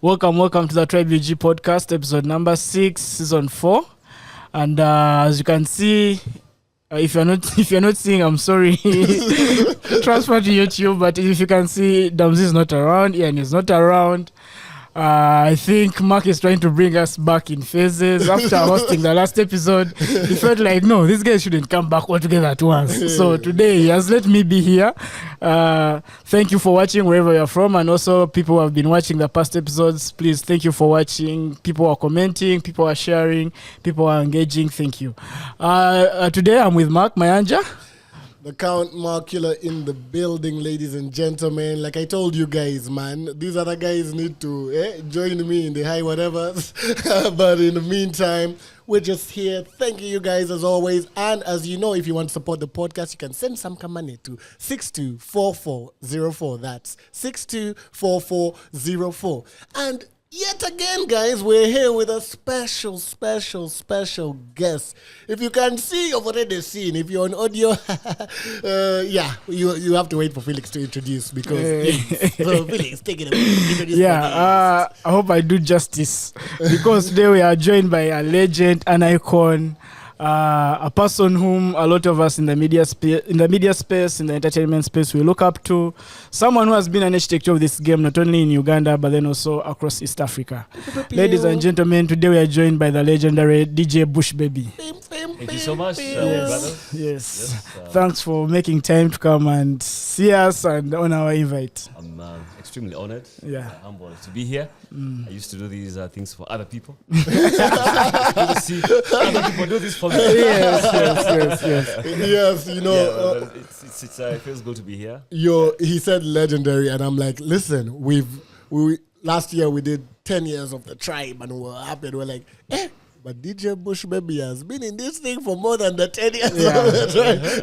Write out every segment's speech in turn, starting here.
Welcome to the Tribe UG podcast, episode number 6, season 4. And as you can see, if you're not seeing, I'm sorry. Transfer to YouTube, but if you can see, Damzi is not around, Ian is not around. I think Mark is trying to bring us back in phases. After hosting the last episode, he felt like, no, these guys shouldn't come back all together at once. So today he has let me be here. Thank you for watching wherever you're from. And also people who have been watching the past episodes, please, thank you for watching. People are commenting, people are sharing, people are engaging. Thank you. Today I'm with Mark Mayanja. The Count Markula in the building, ladies and gentlemen. Like I told you guys, man, these other guys need to join me in the high whatevers. But in the meantime, we're just here. Thank you guys as always. And as you know, if you want to support the podcast, you can send some money to 624404. That's 624404. And yet again, guys, we're here with a special guest. If you can see, you've already seen. If you're on audio, you have to wait for Felix to introduce because so Felix, take it away. I hope I do justice because today we are joined by a legend, an icon, a person whom a lot of us in the media space, in the entertainment space, we look up to. Someone who has been an architect of this game, not only in Uganda, but then also across East Africa. Ladies and gentlemen, today we are joined by the legendary DJ Bushbaby. Thank you so much, brother. Yes. Thanks for making time to come and see us and on our invite. I'm extremely honored. Humbled to be here. I used to do these things for other people. See other people do this for me. Yes, you know. It feels good to be here. He said legendary, and I'm like, listen, we last year we did 10 years of the tribe, and we were happy. And we're like, but DJ Bushbaby has been in this thing for more than the 10 years.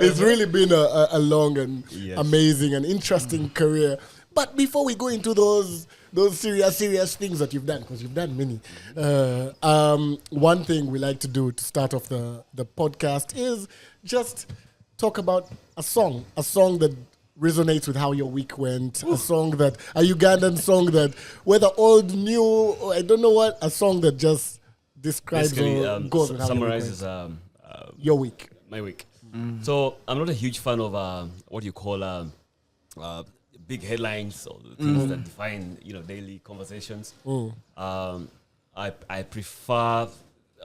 It's really been a long and amazing and interesting career. But before we go into those serious things that you've done, because you've done many, one thing we like to do to start off the podcast is just talk about a song that resonates with how your week went, a Ugandan song that, whether old, new, or I don't know what, a song that just describes or goes with how summarizes your week. My week. So I'm not a huge fan of what you call big headlines or the things that define daily conversations. I prefer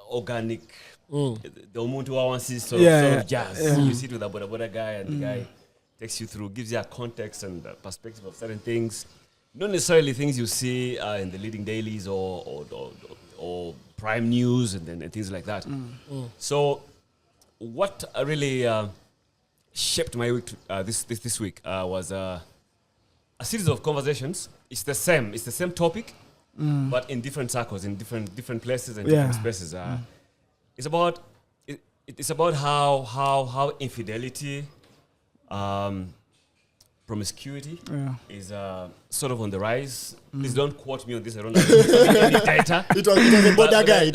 organic, the umuntu wawansi sort of jazz. You sit with a boda guy and the guy takes you through, gives you a context and a perspective of certain things, not necessarily things you see in the leading dailies or prime news and things like that. So what really shaped my week this week was a series of conversations. It's the same topic, but in different circles, in different places and different spaces. It's about how infidelity, promiscuity is sort of on the rise. Please don't quote me on this. I don't know any data. It was a border guy.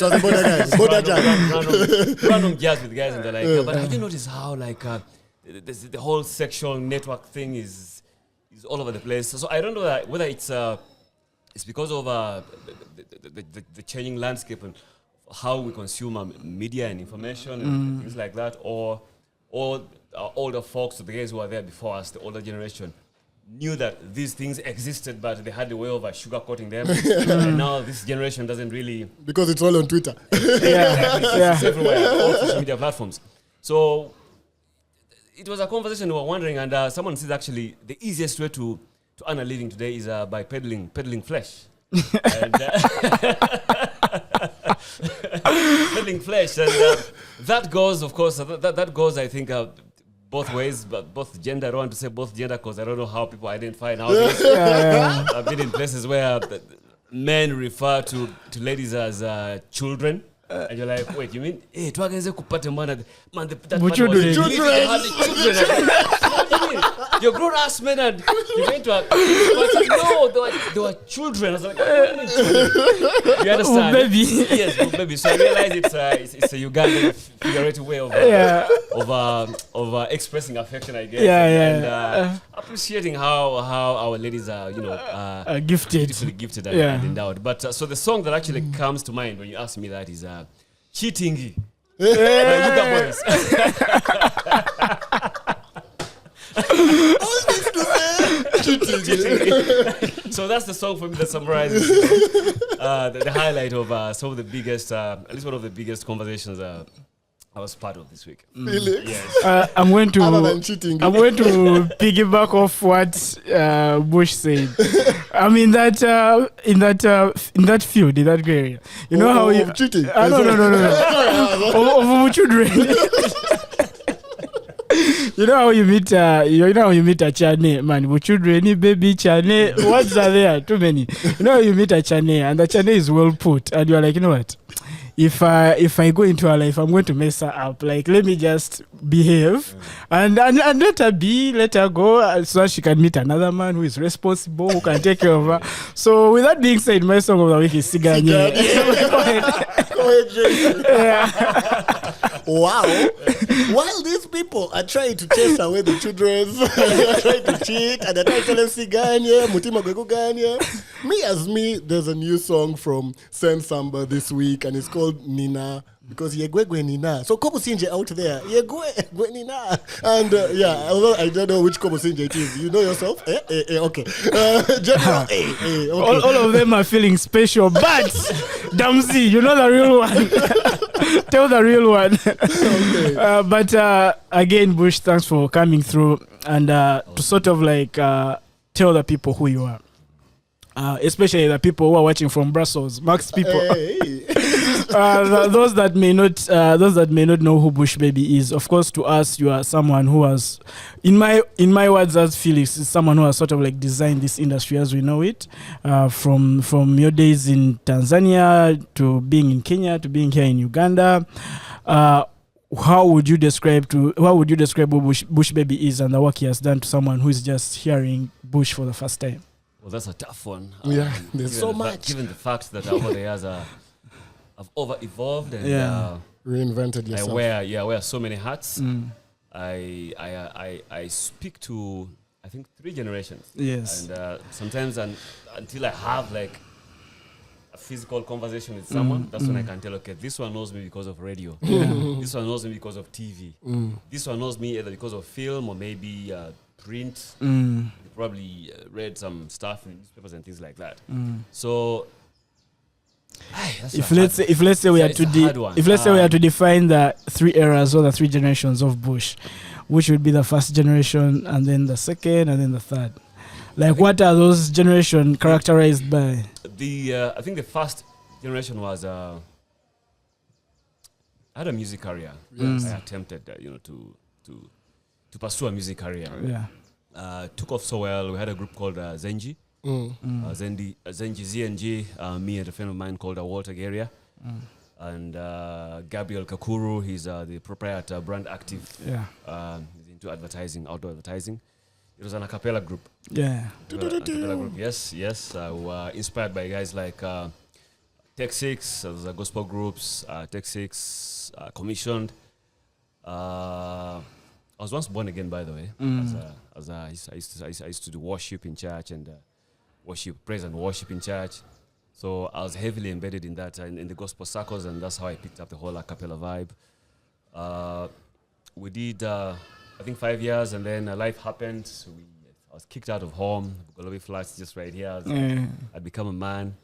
Random jazz with guys and they're like, but have you noticed how the whole sexual network thing is all over the place? So I don't know whether it's because of the changing landscape and how we consume media and information and things like that, or older folks, the guys who were there before us, the older generation, knew that these things existed, but they had a way of sugarcoating them. And now this generation doesn't really... Because it's all on Twitter. It's everywhere, all social media platforms. So it was a conversation we were wondering, and someone said actually the easiest way to earn a living today is by peddling flesh. Peddling flesh, and that goes, of course, that goes, I think, both ways, but both gender. I don't want to say both gender because I don't know how people identify nowadays. I've been in places where men refer to ladies as children. And you're like, wait, you mean, hey, man, that man was children. What do you mean? You're grown ass men and you're going to no, they were children. I was like, what do you mean children? You understand? Baby. Yes, baby. So I realized it's a Ugandan figurative way of expressing affection, I guess. And appreciating how our ladies are, Gifted. beautifully gifted and endowed. But so the song that actually comes to mind when you ask me that is Cheating. Boys. So that's the song for me that summarizes the highlight of some of the biggest, at least one of the biggest conversations I was part of this week. Felix? Yes. I'm going to Other than cheating. I'm going to piggyback off what Bush said. I mean that in that field, in that area. You know how you cheating? No. Of children. You know how you meet a chane, man. With children, baby chane. What's are there? Too many. You know how you meet a chane, and the chane is well put, and you're like, you know what? If I go into her life, I'm going to mess her up. Like, let me just behave and let her be, let her go, so that she can meet another man who is responsible, who can take care of her. So, with that being said, my song of the week is Siganye. Go ahead, Jason. Wow. While these people are trying to chase away the children, they're trying to cheat, and they're trying to tell them Siganye, Mutima Gweguganye. Me, there's a new song from Censorship this week, and it's called Nina, because Yegwe Nina. So Kobo Sinje out there, Yegwe Nina. And although I don't know which Kobo Sinje it is, you know yourself? Okay. General, okay. All of them are feeling special, but Damsi, you know the real one. Tell the real one. Okay. But again, Bush, thanks for coming through and to sort of like tell the people who you are. Especially the people who are watching from Brussels, Max people. Those that may not know who Bushbaby is. Of course, to us, you are someone who has, in my words, as Felix, is someone who has sort of like designed this industry as we know it. From your days in Tanzania to being in Kenya to being here in Uganda. How would you describe who Bushbaby is and the work he has done to someone who is just hearing Bush for the first time? Well, that's a tough one. There's so much. Given the fact that over the years I've over-evolved and reinvented yourself. I wear so many hats. I speak to, I think, 3 generations. Yes. And sometimes until I have like a physical conversation with someone, that's when I can tell, okay, this one knows me because of radio. This one knows me because of TV. This one knows me either because of film or maybe print. Probably read some stuff in newspapers and things like that. So, if let's say we had to define the 3 eras or the 3 generations of Bush, which would be the first generation, and then the second, and then the third? Like, what are those generations characterized by? I think the first generation was I had a music career. I attempted, to pursue a music career. Took off so well. We had a group called Zenji. Zenji, ZNG, me and a friend of mine called Walter Geria. And Gabriel Kakuru, he's the proprietor, Brand Active. He's into advertising, outdoor advertising. It was an a cappella group. A cappella group, yes. We were inspired by guys like Tech 6, those are gospel groups, Tech 6, commissioned. I was once born again, by the way. I used to do worship in church and praise and worship in church. So I was heavily embedded in that, in the gospel circles, and that's how I picked up the whole a cappella vibe. We did, I think, 5 years, and then life happened. I was kicked out of home. Golobi Flats just right here. I'd become a man.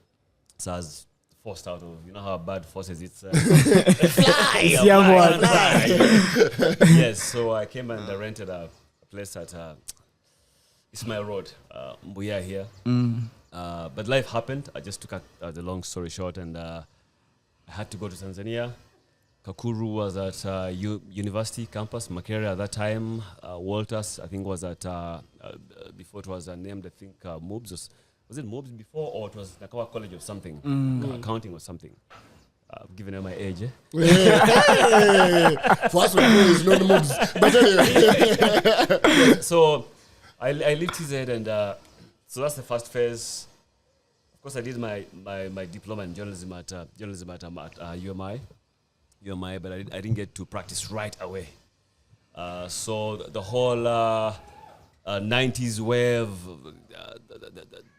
So I was forced out of, you know how bad forces it's fly. Yes, so I came and rented a place at Ismail Road, Mbuya here. But life happened. I just took the long story short, and I had to go to Tanzania. Kakuru was at University campus, Makerere at that time. Walters, I think, was at, before it was named, I think, MOOBS. Was it MOOBS before, or it was Nakawa College of something, accounting or something? Giving her my age. Hey. For us, we know it's no moves. But anyway. So I leave TZ, and so that's the first phase. Of course, I did my diploma in journalism at UMI, but I didn't get to practice right away. So the whole 90s wave,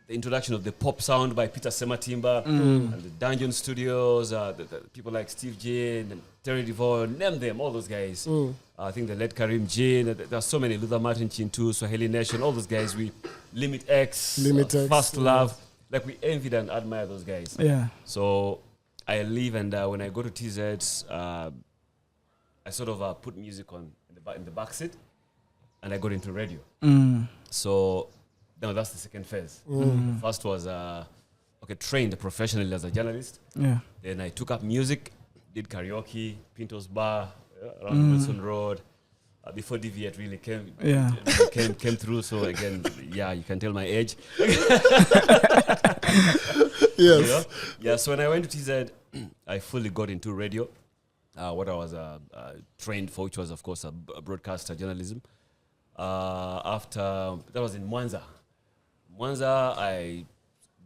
the introduction of the pop sound by Peter Sematimba and the Dungeon Studios, the people like Steve Jane and Terry Devon, name them, all those guys. I think the late Karim Jane, there's so many, Luther Martin Chintu, Swahili Nation, all those guys, we Limit X, First Love, like we envied and admire those guys. Yeah. So I leave, and when I go to TZ, I sort of put music on in the back seat, and I got into radio. So now that's the second phase. The first was trained professionally as a journalist. Yeah. Then I took up music, did karaoke, Pinto's Bar, around Wilson Road. Before Deviate really came through. So again, you can tell my age. Yes. You know? Yeah. So when I went to TZ, I fully got into radio. What I was trained for, which was of course a broadcaster journalism. After that was in Mwanza. I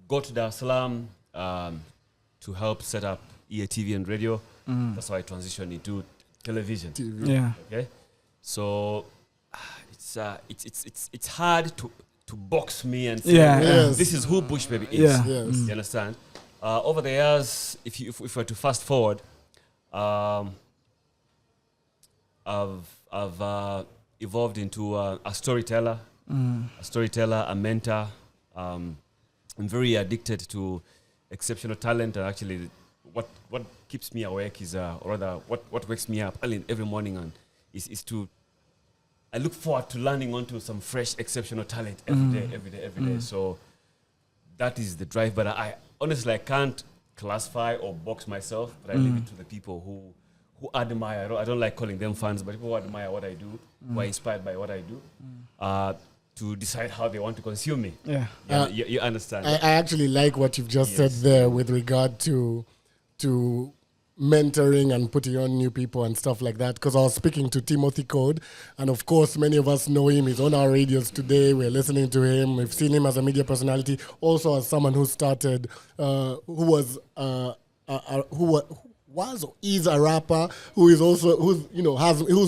got to Dar es Salaam to help set up EATV and radio. That's how I transitioned into television. TV. Yeah. Okay. So it's hard to box me and say this is who Bushbaby is. Yeah. Yes. You understand? Over the years, if we were to fast forward, I've evolved into a storyteller, a mentor. I'm very addicted to exceptional talent, and actually, what keeps me awake is, or rather, what wakes me up early every morning, is to. I look forward to landing onto some fresh, exceptional talent every day. So that is the drive. But I honestly, I can't classify or box myself, but I leave it to the people who admire. I don't like calling them fans, but people who admire what I do, who are inspired by what I do, to decide how they want to consume me. Yeah. You understand? I actually like what you've just said there with regard to mentoring and putting on new people and stuff like that, because I was speaking to Timothy Code, and of course many of us know him. He's on our radios today. We're listening to him. We've seen him as a media personality, also as someone who started, who is a rapper, who's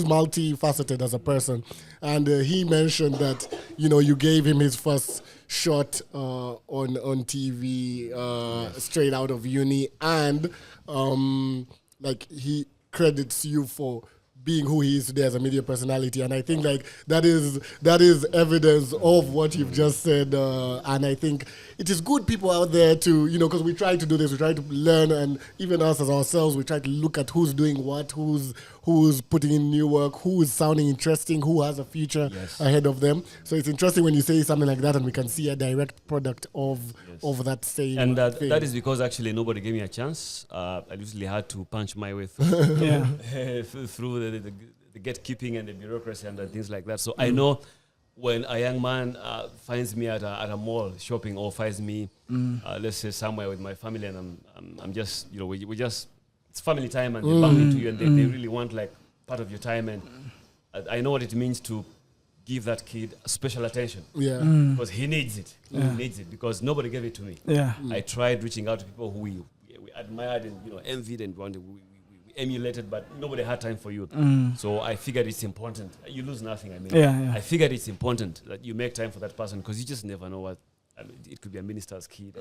multifaceted as a person. And he mentioned that you gave him his first shot on TV straight out of uni, and he credits you for being who he is today as a media personality. And I think that is evidence of what you've just said. And I think it is good people out there to, because we try to do this, we try to learn, and even us as ourselves, we try to look at who's doing what, who's putting in new work, who is sounding interesting, who has a future ahead of them. So it's interesting when you say something like that, and we can see a direct product of that same and thing. that is because actually nobody gave me a chance. I usually had to punch my way through through the gatekeeping and the bureaucracy and things like that. So I know when a young man finds me at a mall shopping, or finds me, let's say, somewhere with my family, and I'm just, we just, it's family time, and they bump into you, and they really want part of your time, and I know what it means to give that kid special attention. Because he needs it. He needs it because nobody gave it to me. I tried reaching out to people who we admired and envied and wanted, we emulated, but nobody had time for you. So I figured it's important. You lose nothing. I figured it's important that you make time for that person, because you just never know what. It could be a minister's kid.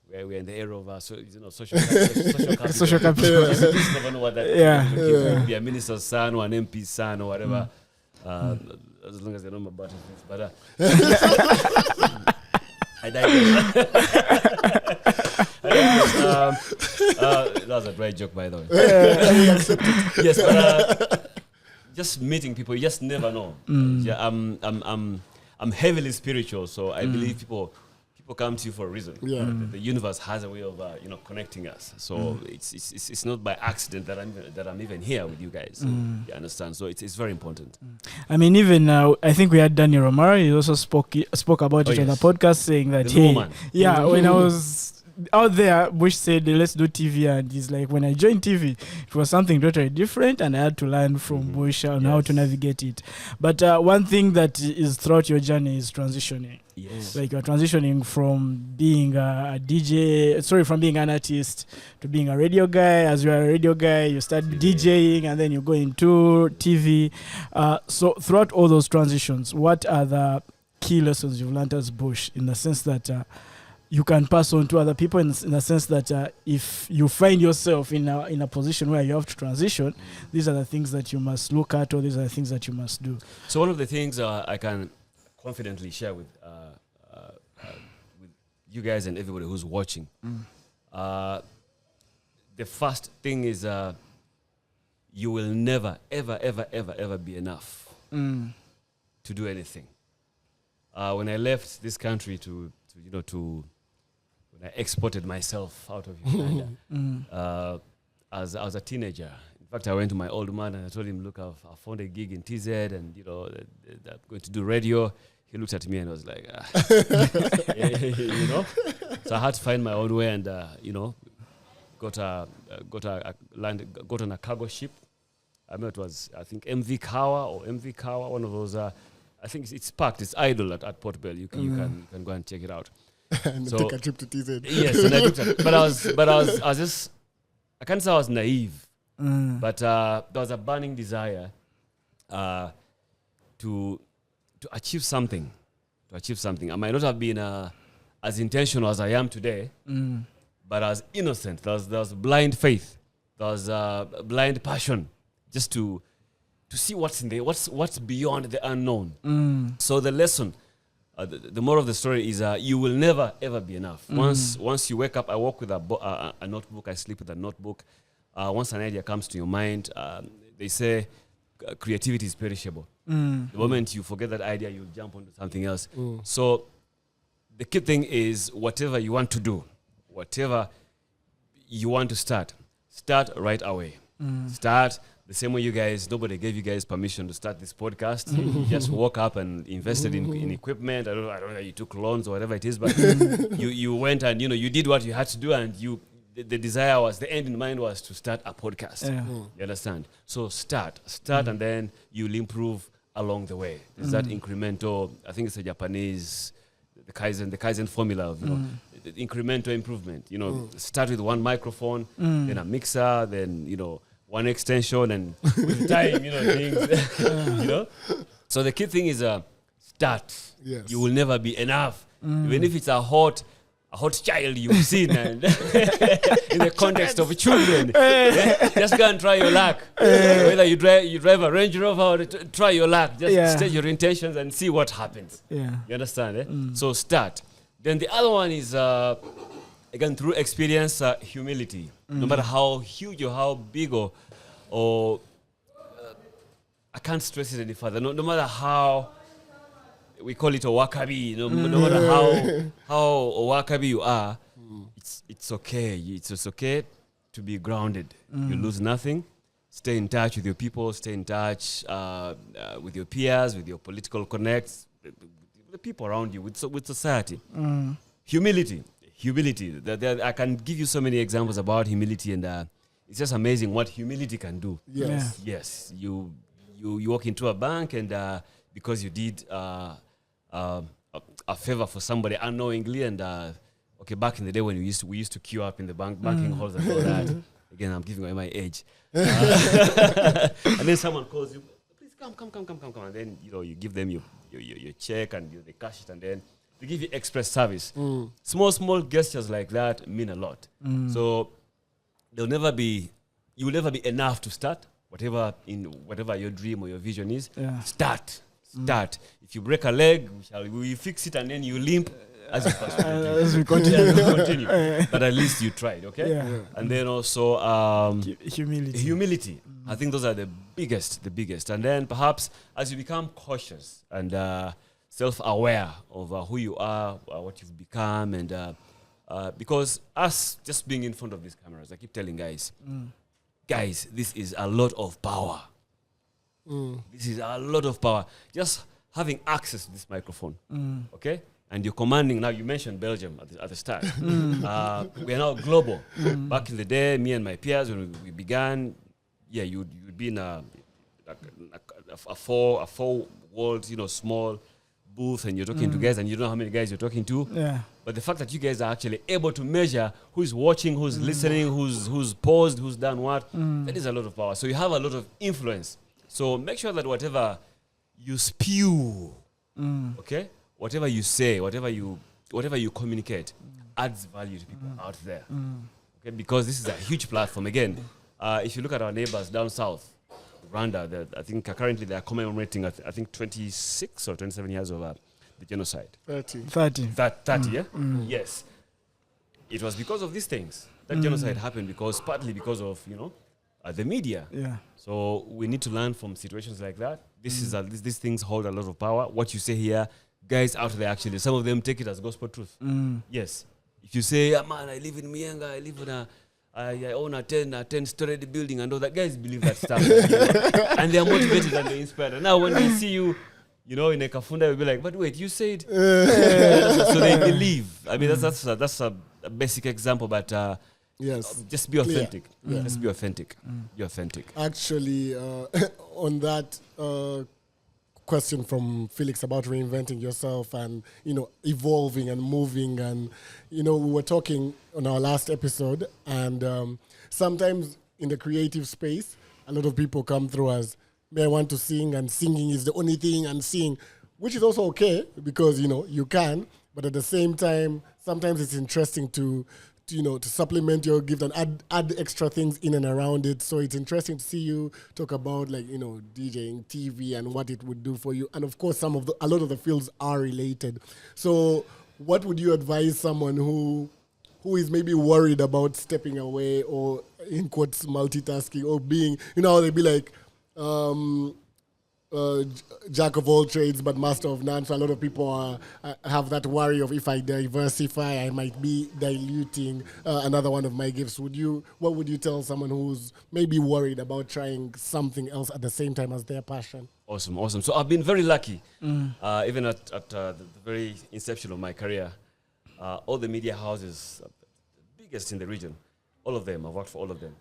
Where we're in the era of social capital. Social capital. You just never know what that. It could be a minister's son or an MP's son or whatever. As long as they know my butterflies. But I digress. That was a great joke, by the way. Yes, but just meeting people, you just never know. I'm heavily spiritual, so I believe people come to you for a reason. The universe has a way of connecting us. So it's not by accident that I'm even here with you guys. So you understand? So it's very important. I mean, even I think we had Daniel Romero. He also spoke about it on the podcast, saying that when I was out there, Bush said, let's do TV. And he's like, when I joined TV, it was something totally different. And I had to learn from Bush on how to navigate it. But one thing that is throughout your journey is transitioning. Yes. Like you're transitioning from being a DJ, from being an artist to being a radio guy. As you're a radio guy, you start DJing and then you go into TV. So throughout all those transitions, what are the key lessons you've learned as Bush, in the sense that you can pass on to other people, in the sense that if you find yourself in a position where you have to transition, these are the things that you must look at, or these are the things that you must do? So one of the things I can confidently share with you guys and everybody who's watching, the first thing is you will never, ever, ever, ever, ever be enough to do anything. When I left this country when I exported myself out of Uganda, as a teenager. In fact, I went to my old man and I told him, look, I found a gig in TZ and, I'm going to do radio. He looked at me and was like, So I had to find my own way and, got on a cargo ship. I mean, it was, I think, MV Kawa, one of those, I think it's parked, it's idle at Port Bell. You can go and check it out. And So- take a trip to TZ. Yes, and I looked at, but I was just, I can't say I was naive, but there was a burning desire to achieve something. I might not have been as intentional as I am today, but as innocent. There was blind faith. There was blind passion, just to see what's in there, what's beyond the unknown. So the lesson, the moral of the story is you will never ever be enough. Once you wake up, I walk with a notebook. I sleep with a notebook. Once an idea comes to your mind, they say creativity is perishable. The moment you forget that idea, you jump onto something else. So the key thing is, whatever you want to do, whatever you want to start right away. Start the same way you guys, nobody gave you guys permission to start this podcast. You just woke up and invested in equipment. I don't know, you took loans or whatever it is, but you went and, you did what you had to do, and the desire was, the end in mind was to start a podcast. You understand? So start, and then you'll improve along the way. There's that incremental, I think it's a Japanese, the Kaizen formula of, the incremental improvement. Start with one microphone, then a mixer, then, one extension, and with time, things, So the key thing is start. Yes. You will never be enough. Even if it's a hot child you've seen, and in the context of children, just go and try your luck. Whether you drive a Range Rover or try your luck, just state your intentions and see what happens. You understand? So start. Then the other one is, again, through experience, humility. No matter how huge or how big or I can't stress it any further. No matter how we call it a wakabi, no matter how wakabi you are, it's okay. It's okay to be grounded. You lose nothing. Stay in touch with your people. Stay in touch with your peers, with your political connects, the people around you, with society. Humility. I can give you so many examples about humility, and it's just amazing what humility can do. Yes. Yes. You walk into a bank, and because you did a favor for somebody unknowingly, and back in the day when we used to queue up in the banking halls and all that. Again, I'm giving away my age. And then someone calls you, please come, and then you give them your check and they cash it, and then they give you express service. Small gestures like that mean a lot. So you will never be enough to start whatever your dream or your vision is. Start. If you break a leg, we fix it, and then you limp as we continue. But at least you tried, okay? And then also humility. I think those are the biggest. And then perhaps as you become cautious and self-aware of who you are, what you've become, and because us just being in front of these cameras, I keep telling guys, this is a lot of power. This is a lot of power. Just having access to this microphone, okay? and you're commanding. Now you mentioned Belgium at the start. We are now global. Back in the day, me and my peers, when we began, you'd be in a four world, small booth, and you're talking to guys, and you don't know how many guys you're talking to. Yeah. But the fact that you guys are actually able to measure who's watching, who's listening, who's paused, who's done what, that is a lot of power. So you have a lot of influence. So make sure that whatever you spew, okay, whatever you say, whatever you communicate, adds value to people out there. Okay, because this is a huge platform. Again, if you look at our neighbors down south, Rwanda, I think currently they are commemorating, I think 26 or 27 years of the genocide. 30. 30, yeah? Yes. It was because of these things. That genocide happened partly because of, the media. Yeah. So we need to learn from situations like that. These things hold a lot of power. What you say here, guys out there actually, some of them take it as gospel truth. Yes. If you say, man, I live in Mienga, I live in I own a 10-story building and all that, guys believe that stuff. And they are motivated and they're inspired. And now when they see you, in a kafunda, they'll be like, but wait, you said. So they believe. I mean, that's a basic example, but yes, just be authentic. Just be authentic. Be authentic. Actually, on that question from Felix about reinventing yourself and, evolving and moving, and, we were talking on our last episode, and sometimes in the creative space, a lot of people come through as, I want to sing, and singing is the only thing, and sing, which is also okay because, you can, but at the same time, sometimes it's interesting to supplement your gift and add extra things in and around it. So it's interesting to see you talk about DJing, TV, and what it would do for you. And of course, a lot of the fields are related. So what would you advise someone who is maybe worried about stepping away, or in quotes multitasking, or being, they'd be like, jack of all trades but master of none. So a lot of people have that worry of, if I diversify, I might be diluting another one of my gifts. What would you tell someone who's maybe worried about trying something else at the same time as their passion? Awesome. So I've been very lucky, even at the very inception of my career. All the media houses, the biggest in the region, all of them, I've worked for all of them.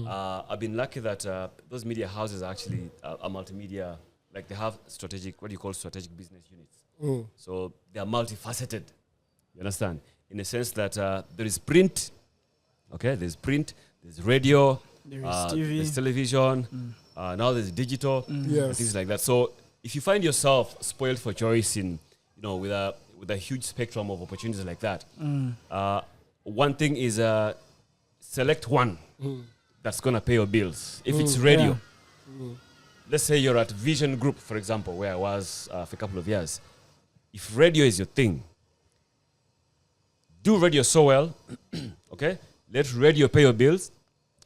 I've been lucky that those media houses are actually are multimedia. Like they have strategic business units. So they are multifaceted. You understand? In the sense that there is print, okay? There's print, there's radio, there is TV. There's television, now there's digital, and things like that. So if you find yourself spoiled for choice in, with a huge spectrum of opportunities like that, one thing is select one that's gonna pay your bills. If it's radio. Let's say you're at Vision Group, for example, where I was for a couple of years. If radio is your thing, do radio so well, okay? Let radio pay your bills,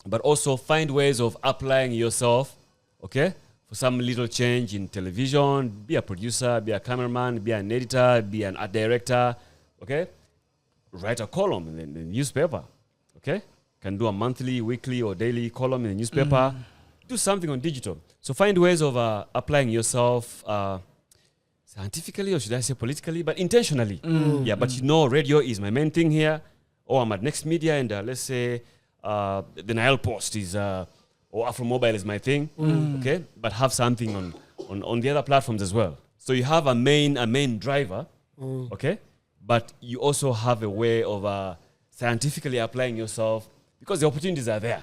but also find ways of applying yourself, okay? For some little change in television, be a producer, be a cameraman, be an editor, be an art director, okay? Write a column in the newspaper, okay? Can do a monthly, weekly, or daily column in the newspaper. Do something on digital. So find ways of applying yourself scientifically, or should I say politically, but intentionally. But radio is my main thing here. Or I'm at Next Media, and let's say the Nile Post is, or Afro Mobile is my thing. Okay, but have something on the other platforms as well. So you have a main driver. Okay, but you also have a way of scientifically applying yourself, because the opportunities are there.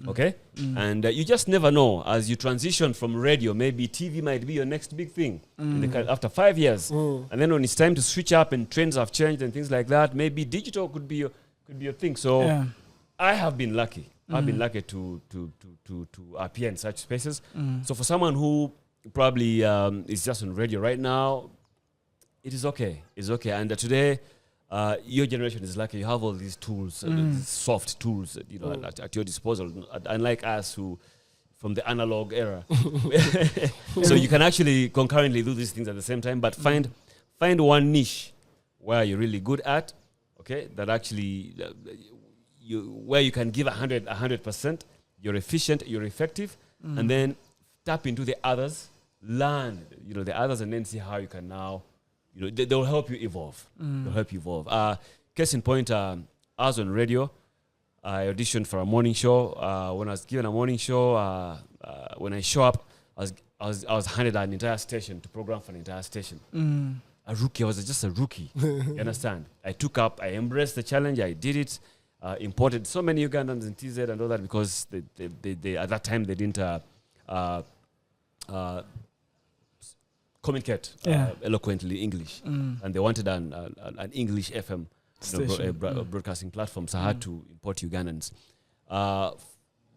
Okay? And you just never know. As you transition from radio, maybe TV might be your next big thing after 5 years. And then when it's time to switch up and trends have changed and things like that, maybe digital could be your thing. So I have been lucky. I've been lucky to appear in such spaces. So for someone who probably is just on radio right now, it is okay. It's okay. And today, your generation is lucky. You have all these tools, these soft tools, at your disposal. Unlike us, who from the analog era, so you can actually concurrently do these things at the same time. But find one niche where you're really good at. Okay, that actually where you can give 100%. You're efficient. You're effective, and then tap into the others. Learn, the others, and then see how you can now they'll help you evolve. They'll help you evolve. Case in point, I was on radio. I auditioned for a morning show. When I was given a morning show, when I show up, I was handed an entire station to program for an entire station. A rookie. I was just a rookie. You understand? I embraced the challenge. I did it. Imported so many Ugandans in TZ and all that because they at that time they didn't communicate eloquently English, and they wanted an English FM broadcasting platform. So I had to import Ugandans.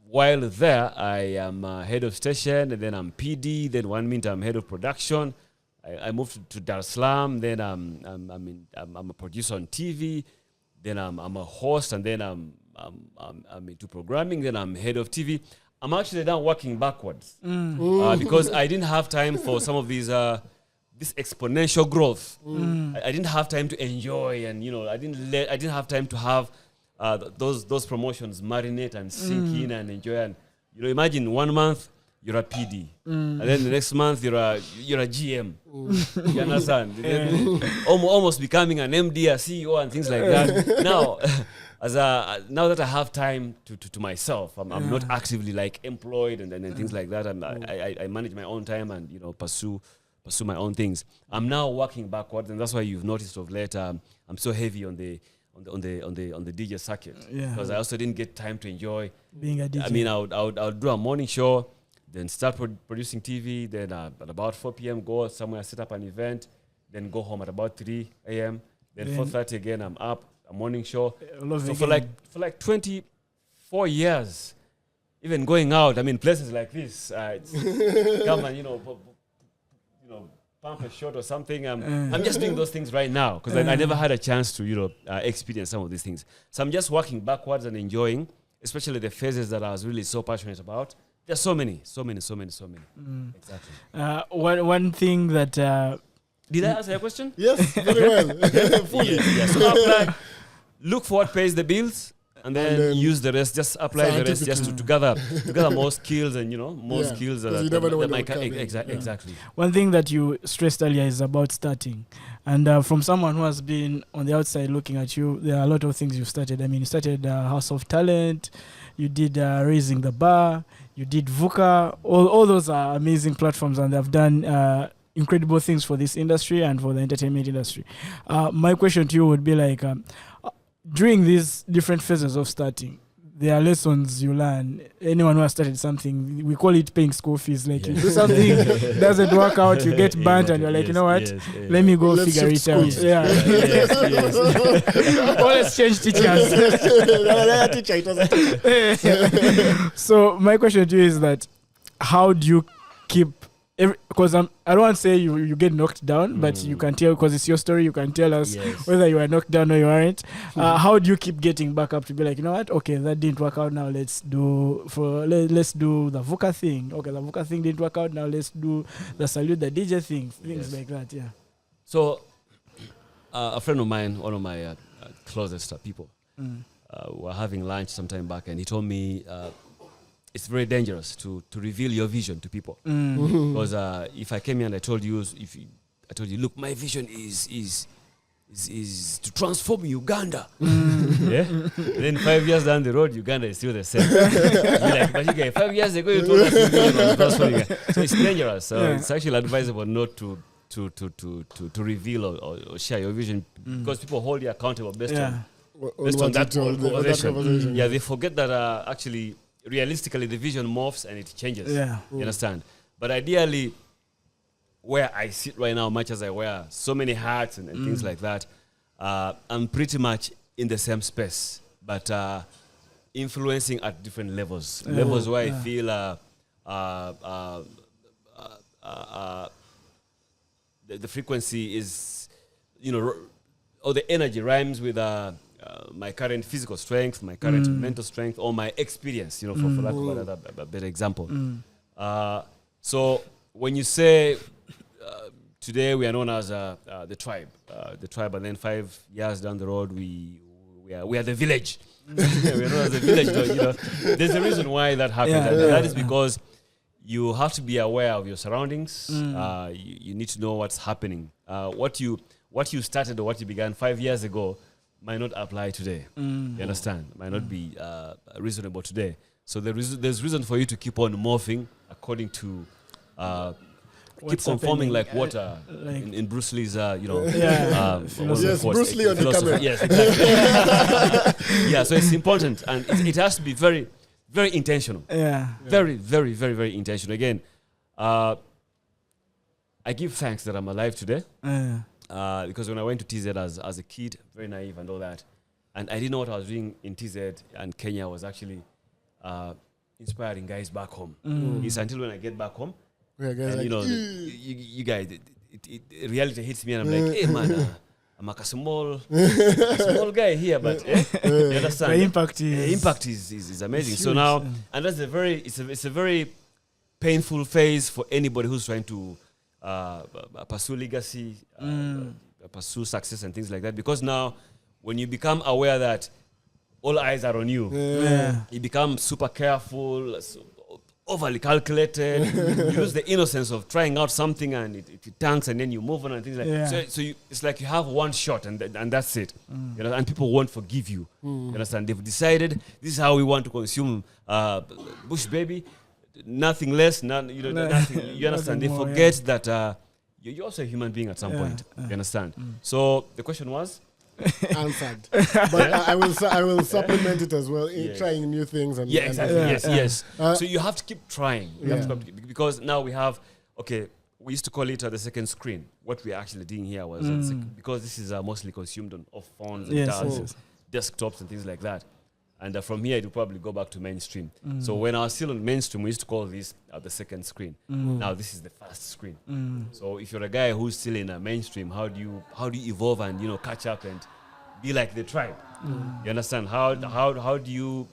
While there, I am head of station, and then I'm PD. Then 1 minute I'm head of production. I moved to Dar es Salaam. Then I'm a producer on TV. Then I'm a host, and then I'm into programming. Then I'm head of TV. I'm actually now working backwards because I didn't have time for some of these this exponential growth. I didn't have time to enjoy, and I didn't have time to have those promotions marinate and sink in and enjoy. And imagine 1 month you're a PD, and then the next month you're a GM. You understand? Almost becoming an MD, a CEO, and things like that. Now, now that I have time to myself, I'm not actively like employed and things like that. I manage my own time and pursue my own things. I'm now working backwards, and that's why you've noticed of late I'm so heavy on the DJ circuit because I also didn't get time to enjoy being a DJ. I mean, I would do a morning show, then start producing TV, then at about 4 p.m. go somewhere, set up an event, then go home at about 3 a.m. Then 4:30 again, I'm up, a morning show. So for like 24 years, even going out, I mean, places like this, come and pump a shot or something. I'm just doing those things right now because I never had a chance to experience some of these things. So I'm just working backwards and enjoying, especially the phases that I was really so passionate about. There's so many. Exactly. One thing that did I answer your question? Yes, very well. Fully. Yes. So apply, look for what pays the bills, and then use the rest. Just apply the rest just to gather more skills and skills that you never know when might exactly. One thing that you stressed earlier is about starting, and from someone who has been on the outside looking at you, there are a lot of things you've started. I mean, you started House of Talent, you did Raising the Bar, you did VUCA. All those are amazing platforms, and they've done incredible things for this industry and for the entertainment industry. My question to you would be like, during these different phases of starting, there are lessons you learn. Anyone who has started something, we call it paying school fees. Like you do something, doesn't work out, you get burnt, and you're like, let me go figure it out. Let's change teachers. So my question to you is that, how do you keep? Because I don't want to say you get knocked down, but you can tell, because it's your story, you can tell us whether you are knocked down or you aren't. How do you keep getting back up to be like, okay, that didn't work out, now let's do the VUCA thing. Okay, the VUCA thing didn't work out, now let's do the Salute the DJ thing, things like that. So a friend of mine, one of my closest people, were having lunch some time back, and he told me it's very dangerous to reveal your vision to people. Because if I came here and I told you, look, my vision is to transform Uganda. Then 5 years down the road, Uganda is still the same. You're like, but you guys, 5 years ago you told us your vision was transforming Uganda. So it's dangerous. So it's actually advisable not to reveal or share your vision, because people hold you accountable based on that conversation. They forget that actually, realistically, the vision morphs and it changes. You understand? But ideally, where I sit right now, much as I wear so many hats and things like that, I'm pretty much in the same space, but influencing at different levels. Levels where I feel the frequency is, or the energy rhymes with my current physical strength, my current mental strength, or my experience, for lack of a better example. So when you say today we are known as the tribe, and then 5 years down the road we are the village. We are known as the village. There's a reason why that happens. And that is because you have to be aware of your surroundings. You need to know what's happening. What you started or what you began 5 years ago might not apply today. You understand? Might not be reasonable today. So there's reason for you to keep on morphing according to keep conforming like water in Bruce Lee's yes, Bruce Lee on the camera. Yes, exactly. Yeah, so it's important, and it has to be very, very intentional. Very, very, very, very intentional. Again, I give thanks that I'm alive today. Because when I went to TZ as a kid, very naive and all that, and I didn't know what I was doing in TZ and Kenya was actually inspiring guys back home. It's until when I get back home, and you guys, reality hits me, and I'm like, hey man, I'm like a small guy here, but you understand? The impact is amazing. It's so huge, now, and that's it's a very painful phase for anybody who's trying to pursue legacy, pursue success and things like that. Because now, when you become aware that all eyes are on you, you become super careful, overly calculated. You lose the innocence of trying out something and it tanks, and then you move on and things like that. So it's like you have one shot and that's it. You know, and people won't forgive you. You understand? They've decided this is how we want to consume Bushbaby. Nothing less, nothing. You understand? They forget that you're also a human being at some point. You understand? So the question was answered, but I will supplement it as well in trying new things and yes. So you have to keep trying. Because now we have we used to call it the second screen. What we're actually doing here was because this is mostly consumed on phones and desktops and things like that. And from here, it will probably go back to mainstream. So when I was still on mainstream, we used to call this the second screen. Now this is the first screen. So if you're a guy who's still in a mainstream, how do you evolve and catch up and be like the tribe? You understand? How do you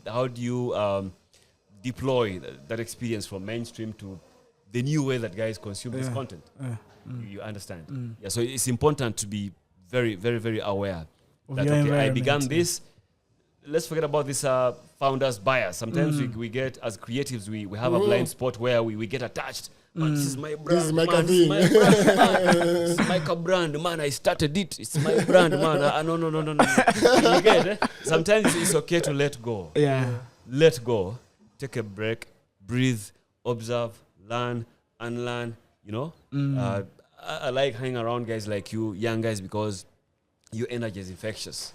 deploy that experience from mainstream to the new way that guys consume this content? You understand? Yeah. So it's important to be very, very, very aware that I began this. Let's forget about this founders bias. Sometimes we get, as creatives, we have a blind spot where we get attached. Man, this is my brand. This is my man, thing. This is my brand, man. I started it. It's my brand, man. No. You get it? Sometimes it's okay to let go. Let go. Take a break. Breathe. Observe. Learn. Unlearn. I like hanging around guys like you, young guys, because your energy is infectious.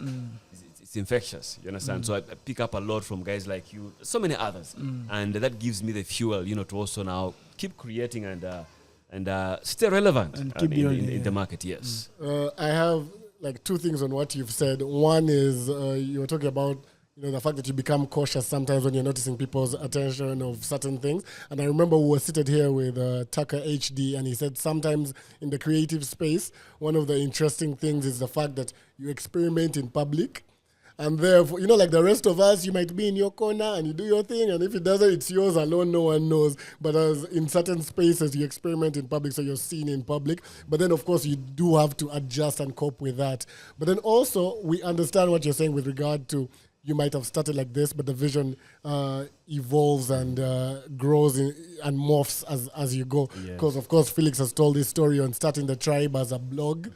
It's infectious, you understand? So I pick up a lot from guys like you, so many others, and that gives me the fuel, to also now keep creating and stay relevant and keep in the market. Yes. I have like two things on what you've said. One is you were talking about the fact that you become cautious sometimes when you're noticing people's attention of certain things. And I remember we were seated here with Tucker HD, and he said sometimes in the creative space, one of the interesting things is the fact that you experiment in public. And therefore, like the rest of us, you might be in your corner and you do your thing, and if it doesn't, it's yours alone, no one knows. But as in certain spaces, you experiment in public, so you're seen in public. But then, of course, you do have to adjust and cope with that. But then also, we understand what you're saying with regard to you might have started like this, but the vision evolves and grows and morphs as you go. Because, of course, Felix has told this story on starting the tribe as a blog,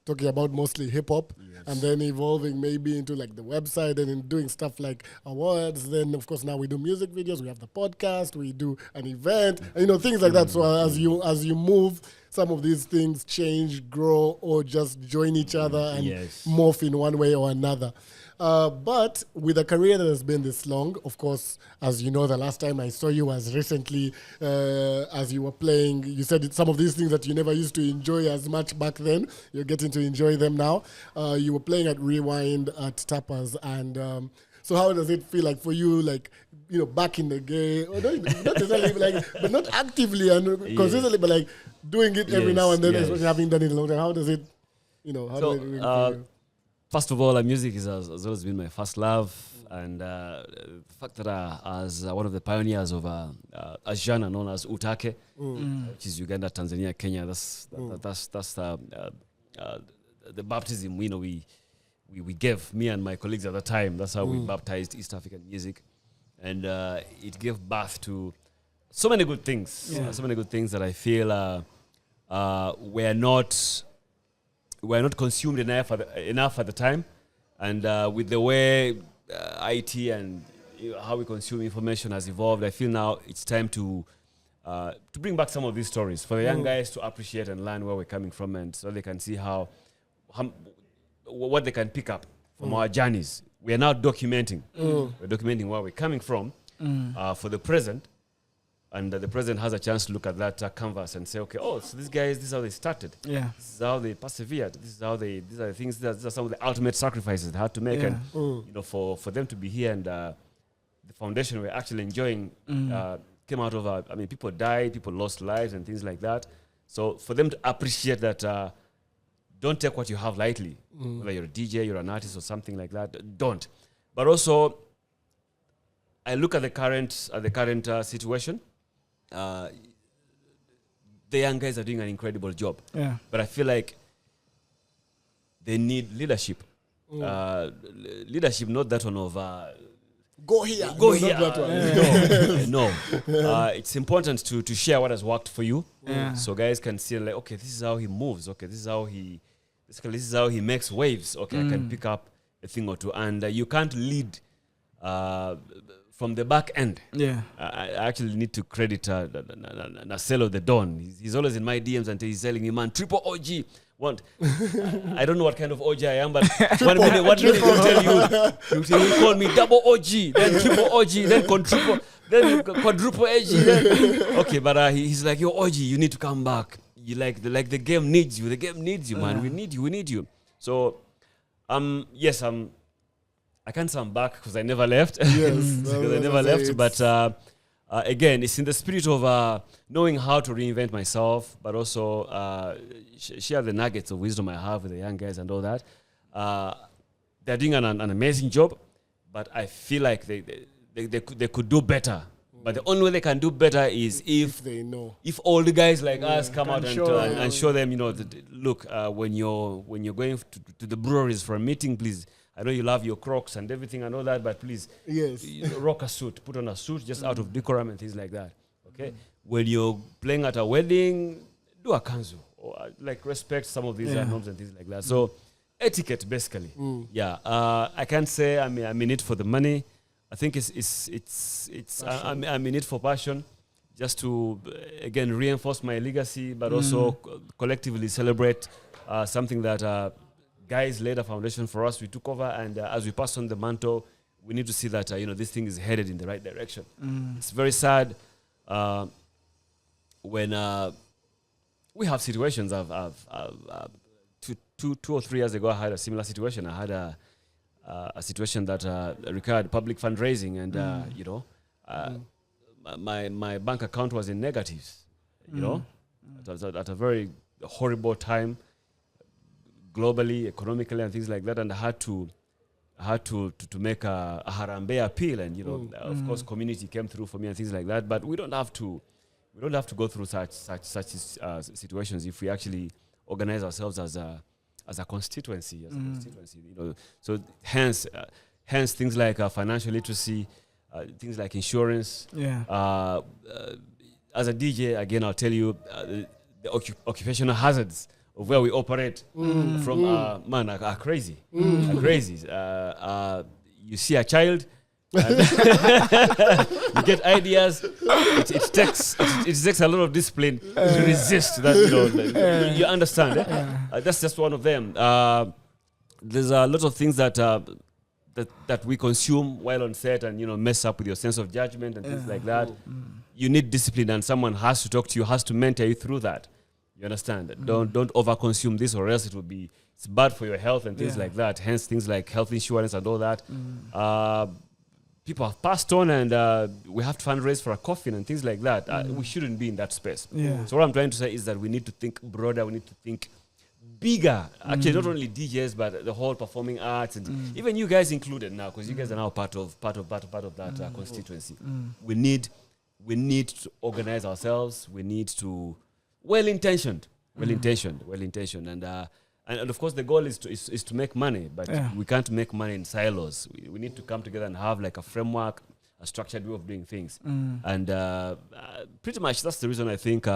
talking about mostly hip-hop. And then evolving maybe into like the website and in doing stuff like awards. Then, of course, now we do music videos. We have the podcast. We do an event. Things like that. So as you move, some of these things change, grow, or just join each other and morph in one way or another. But with a career that has been this long, of course, as you know, the last time I saw you was recently as you were playing. You said some of these things that you never used to enjoy as much back then, you're getting to enjoy them now. You were playing at Rewind at Tapas. And so how does it feel like for you, like, back in the game? Or not necessarily, like, but not actively and consistently, but like doing it every now and then, especially having done it a long time. How does it, how does it really feel for you? First of all, music has always been my first love, and the fact that as one of the pioneers of a genre known as Utake, which is Uganda, Tanzania, Kenya, that's the baptism we gave, me and my colleagues at the time. That's how we baptized East African music, and it gave birth to so many good things. So many good things that I feel were not consumed enough at the time, and with the way IT and how we consume information has evolved, I feel now it's time to bring back some of these stories for the young guys to appreciate and learn where we're coming from, and so they can see how what they can pick up from our journeys. We are now documenting. We're documenting where we're coming from for the present, and the president has a chance to look at that canvas and say, okay, so these guys, this is how they started. Yeah. This is how they persevered. These are the things, these are some of the ultimate sacrifices they had to make. And, for them to be here and the foundation we're actually enjoying came out of, people died, people lost lives and things like that. So for them to appreciate that, don't take what you have lightly. Whether you're a DJ, you're an artist or something like that, don't. But also, I look at the current situation. The young guys are doing an incredible job. Yeah. But I feel like they need leadership. Leadership, not that one of go here. No. It's important to share what has worked for you. So guys can see like, okay, this is how he moves. Okay, this is how he makes waves. Okay, I can pick up a thing or two. And you can't lead from the back end. I actually need to credit Naselo the Don. He's always in my DMs and he's telling me, man, triple OG. I don't know what kind of OG I am, but one minute he'll tell you, he'll call me double OG, then triple OG, then quadruple OG. Okay, but he's like, yo, OG, you need to come back. You the game needs you. The game needs you, man. We need you. So, yes, I can't say I'm back because I never left. Yes, but again, it's in the spirit of knowing how to reinvent myself, but also share the nuggets of wisdom I have with the young guys and all that. They're doing an amazing job, but I feel like they could do better. But the only way they can do better is if they know. If all the guys like us come out and show them, look, when you're going to the breweries for a meeting, please. I know you love your Crocs and everything and all that, but please, rock a suit, put on a suit just out of decorum and things like that. Okay, when you're playing at a wedding, do a kanzu or respect some of these norms and things like that. So etiquette, basically. I can't say I'm in it for the money. I think I'm in it for passion, just to again reinforce my legacy, but also collectively celebrate something that. Guys laid a foundation for us. We took over, and as we pass on the mantle, we need to see that this thing is headed in the right direction. It's very sad when we have situations. I've 2 or 3 years ago, I had a similar situation. I had a situation that required public fundraising, and my bank account was in negatives. At a very horrible time. Globally, economically, and things like that, and I had to make a Harambe appeal, and of course, community came through for me and things like that. But we don't have to go through such situations if we actually organize ourselves as a constituency, So hence things like financial literacy, things like insurance. As a DJ, again, I'll tell you the occupational hazards of where we operate from are crazy. Are crazy. You see a child, you get ideas. It takes a lot of discipline to resist that. You understand? That's just one of them. There's a lot of things that we consume while on set, and mess up with your sense of judgment and things like that. You need discipline, and someone has to talk to you, has to mentor you through that. You understand? Don't overconsume this, or else it's bad for your health and things like that. Hence, things like health insurance and all that. People have passed on, and we have to fundraise for a coffin and things like that. We shouldn't be in that space. So what I'm trying to say is that we need to think broader. We need to think bigger. Actually, not only DJs, but the whole performing arts, and even you guys included now, because you guys are now part of that constituency. We need to organize ourselves. We need to well-intentioned, and of course the goal is to make money, but we can't make money in silos. We need to come together and have like a framework, structured way of doing things. And pretty much that's the reason I think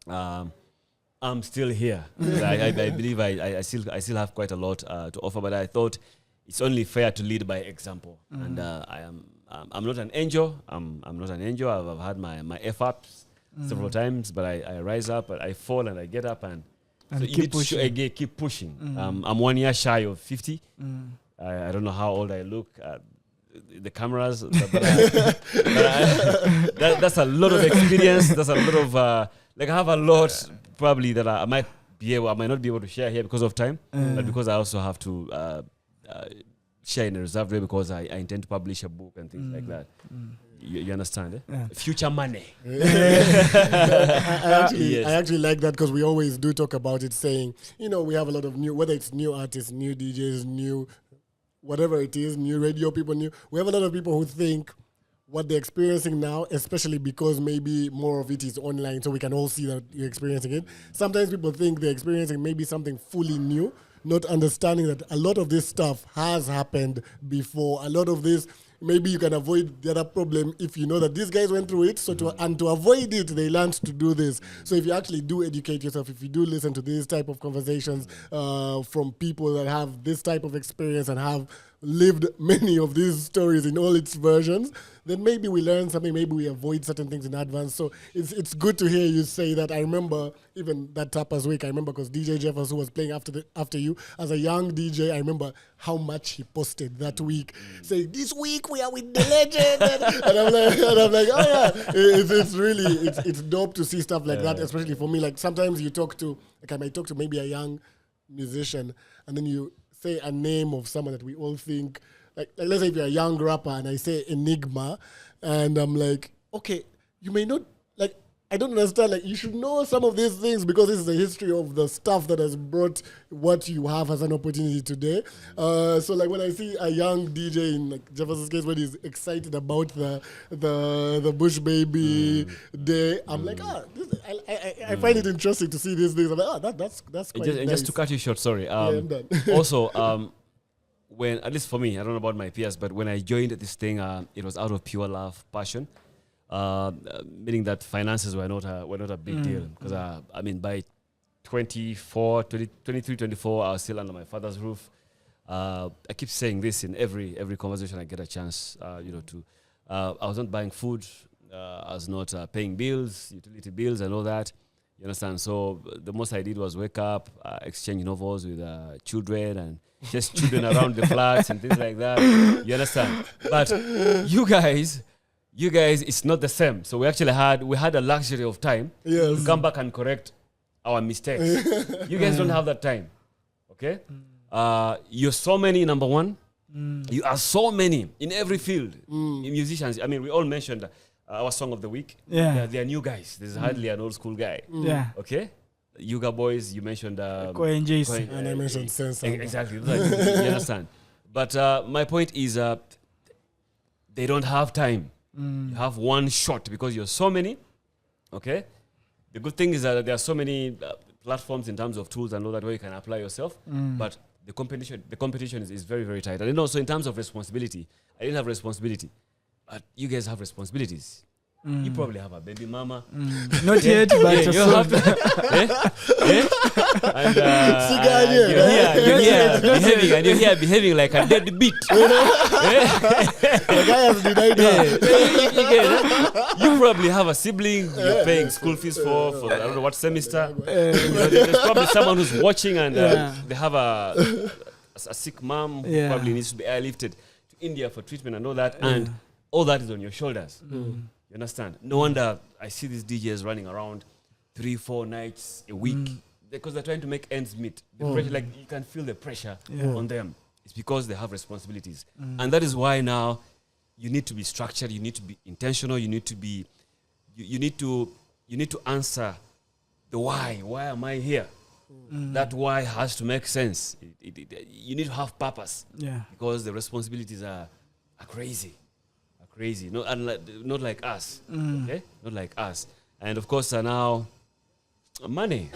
I'm still here. I believe I still have quite a lot to offer, but I thought it's only fair to lead by example. And I'm not an angel. I'm not an angel. I've had my F-ups several times, but I rise up, I fall, and I get up, and so keep pushing. Keep pushing. I'm 1 year shy of 50. I don't know how old I look. The cameras, but that's a lot of experience. That's a lot of I have a lot probably that I might not be able to share here because of time, but because I also have to share in a reserved way because I intend to publish a book and things like that. You understand? Future money. I actually like that because we always do talk about it, saying, we have a lot of new, whether it's new artists, new DJs, new whatever it is, new radio people, we have a lot of people who think what they're experiencing now, especially because maybe more of it is online, so we can all see that you're experiencing it. Sometimes people think they're experiencing maybe something fully new, not understanding that a lot of this stuff has happened before. A lot of this, maybe you can avoid the other problem if you know that these guys went through it. So to avoid it, they learned to do this. So if you actually do educate yourself, if you do listen to these type of conversations from people that have this type of experience and have lived many of these stories in all its versions, then maybe we learn something, maybe we avoid certain things in advance. So it's good to hear you say that. I remember even that Tapas week, I remember because DJ Jeffers, who was playing after you, as a young DJ, I remember how much he posted that week, saying, this week we are with the legend. and I'm like, oh yeah, it's really, it's dope to see stuff like that, especially for me. Like sometimes you talk to, I might talk to maybe a young musician, and then you say a name of someone that we all think, like let's say if you're a young rapper and I say Enigma, and I'm like, okay, you may not, like, I don't understand, like, you should know some of these things because this is the history of the stuff that has brought what you have as an opportunity today. So like when I see a young DJ in like Jefferson's case, when he's excited about the Bushbaby day, I'm like, I find it interesting to see these things. I'm like, that's quite nice. Just to cut you short, sorry. I'm done. Also, when, at least for me, I don't know about my peers, but when I joined this thing, it was out of pure love, passion. Meaning that finances were not a big deal because I mean by 23, 24, I was still under my father's roof. I keep saying this in every conversation I get a chance. I was not buying food. I was not paying bills, utility bills, and all that. You understand? So the most I did was wake up, exchange novels with children and just children around the flats and things like that. You understand? But you guys, it's not the same. So we actually had a luxury of time to come back and correct our mistakes. You guys don't have that time. Okay? You're so many, number one. You are so many in every field. In musicians, I mean, we all mentioned our song of the week. Yeah. They are new guys. There's hardly an old school guy. Yeah. Okay? Yuga boys, you mentioned and I mentioned Censorship. Exactly. You understand? But my point is they don't have time. You have one shot because you're so many. Okay? The good thing is that there are so many platforms in terms of tools and all that where you can apply yourself. But the competition is very, very tight. And also in terms of responsibility, I didn't have responsibility. But you guys have responsibilities. You probably have a baby mama. Not yet, but you have to. And you're here behaving like a deadbeat. The guy has denied You probably have a sibling you're paying school fees for I don't know what semester. There's probably someone who's watching and they have a sick mom who probably needs to be airlifted to India for treatment and all that. And all that is on your shoulders. You understand? No wonder I see these DJs running around 3-4 nights a week because they're trying to make ends meet. The pressure, like you can feel the pressure on them. It's because they have responsibilities, and that is why now you need to be structured. You need to be intentional. You need to be. You need to answer the why. Why am I here? That why has to make sense. You need to have purpose. Yeah. Because the responsibilities are crazy. Crazy, not like us, okay? Not like us. And of course, now money.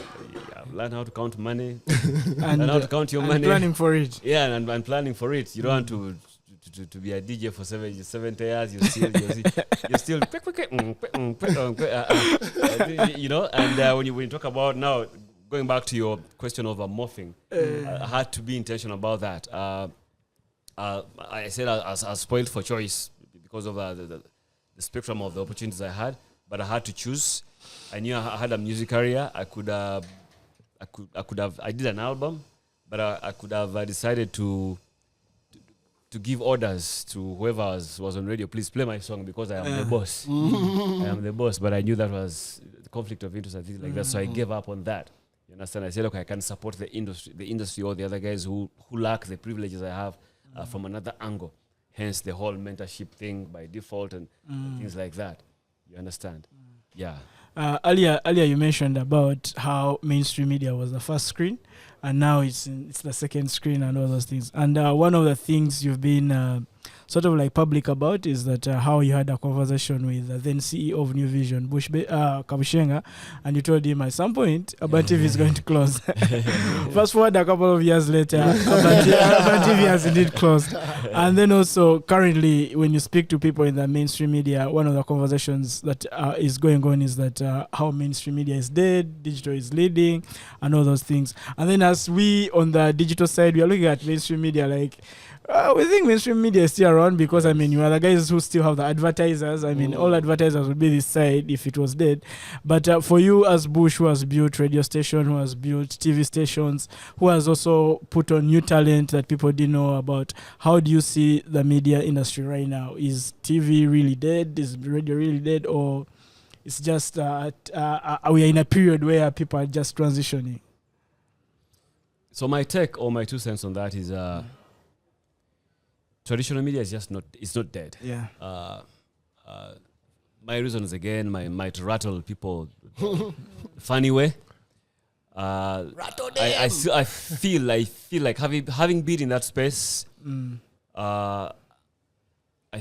Learn how to count money. And learn how to count your money. Planning for it. Yeah, and planning for it. You don't want to to be a DJ for 70 years, you're still you know. And when you talk about now, going back to your question of morphing, I had to be intentional about that. I said I was spoiled for choice because of the spectrum of the opportunities I had, but I had to choose. I knew I had a music career. I did an album, but I could have decided to give orders to whoever was on radio. Please play my song because I am the boss. I am the boss, but I knew that was the conflict of interest and things like that, so I gave up on that. You understand? I said, okay, I can support the industry or the other guys who lack the privileges I have from another angle. Hence the whole mentorship thing by default and things like that. You understand? Yeah. Earlier you mentioned about how mainstream media was the first screen, and now it's the second screen and all those things. And one of the things you've been sort of like public about is that how you had a conversation with the then CEO of New Vision, Kabushenga, and you told him at some point Urban TV is going to close. Fast forward a couple of years later, Urban TV has indeed closed. And then also currently, when you speak to people in the mainstream media, one of the conversations that is going on is that how mainstream media is dead, digital is leading, and all those things. And then as we on the digital side, we are looking at mainstream media like, we think mainstream media is still around because, I mean, you are the guys who still have the advertisers. I mean, all advertisers would be this side if it was dead. But for you as Bush, who has built radio station, who has built TV stations, who has also put on new talent that people didn't know about, how do you see the media industry right now? Is TV really dead? Is radio really dead? Or it's just we are in a period where people are just transitioning? So my take or my 2 cents on that is... traditional media is just not dead. Yeah. My reasons again might rattle people funny way. Rattle I feel like having been in that space, I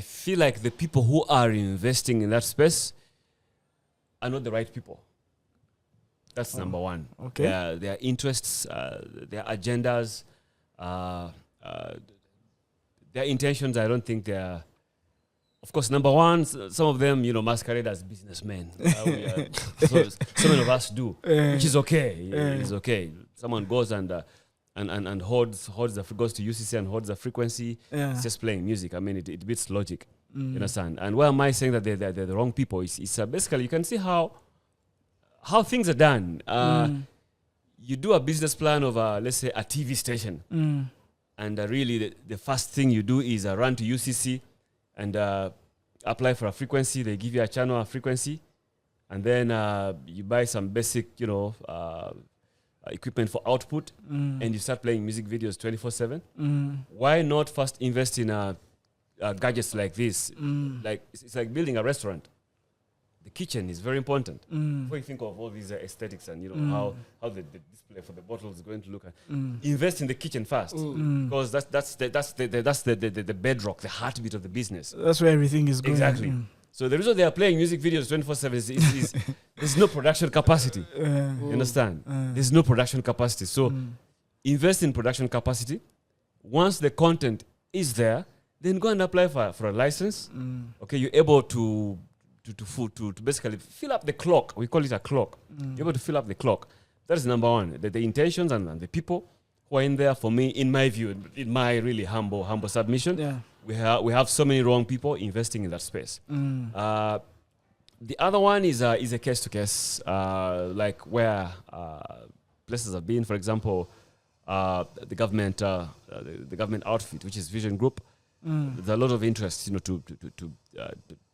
feel like the people who are investing in that space are not the right people. That's number one. Okay. Their interests, their agendas, their intentions, I don't think they are. Of course, number one, some of them, masquerade as businessmen. So many of us do, which is okay. It's okay. Someone goes and goes to UCC and holds a frequency. It's just playing music. I mean, it beats logic. You understand? And why am I saying that they're the wrong people? It's basically you can see how things are done. You do a business plan of let's say a TV station. And really, the first thing you do is run to UCC and apply for a frequency. They give you a channel, a frequency, and then you buy some basic, equipment for output, and you start playing music videos 24/7. Why not first invest in gadgets like this? Like it's like building a restaurant. The kitchen is very important. Before you think of all these aesthetics and how the display for the bottle is going to look, invest in the kitchen first, because that's the bedrock, the heartbeat of the business. That's where everything is going. Exactly. So the reason they are playing music videos 24/7 is there's no production capacity. You understand? There's no production capacity. So invest in production capacity. Once the content is there, then go and apply for a license. Okay, you're able to basically fill up the clock. We call it a clock. You're able to fill up the clock. That is number one. The intentions and the people who are in there, for me, in my view, in my really humble submission, we have so many wrong people investing in that space. The other one is a case to case, like where places have been. For example, the government outfit, which is Vision Group. There's a lot of interest,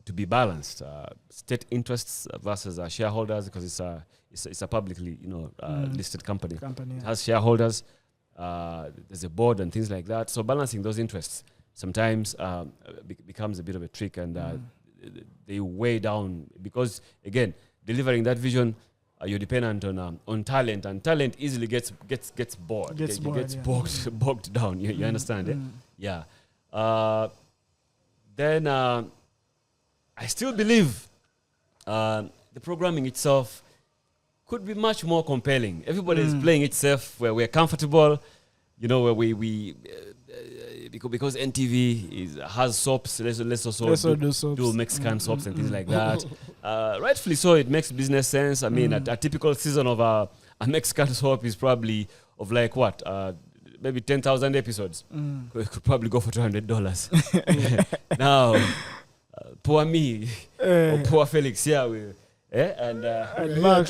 to be balanced. State interests versus shareholders, because it's a publicly listed company. It has shareholders. There's a board and things like that. So balancing those interests sometimes becomes a bit of a trick, and they weigh down, because again, delivering that vision, you're dependent on talent, and talent easily gets bored. Bogged down. You understand it? Yeah. Then I still believe the programming itself could be much more compelling. Everybody is playing it safe, where we're comfortable, where we because NTV has soaps, let's also do Mexican soaps and things like that. Rightfully so, it makes business sense. I mean, a typical season of a Mexican soap is probably of like what? Maybe 10,000 episodes. We could probably go for $200. Now, poor me or poor Felix here, and Mark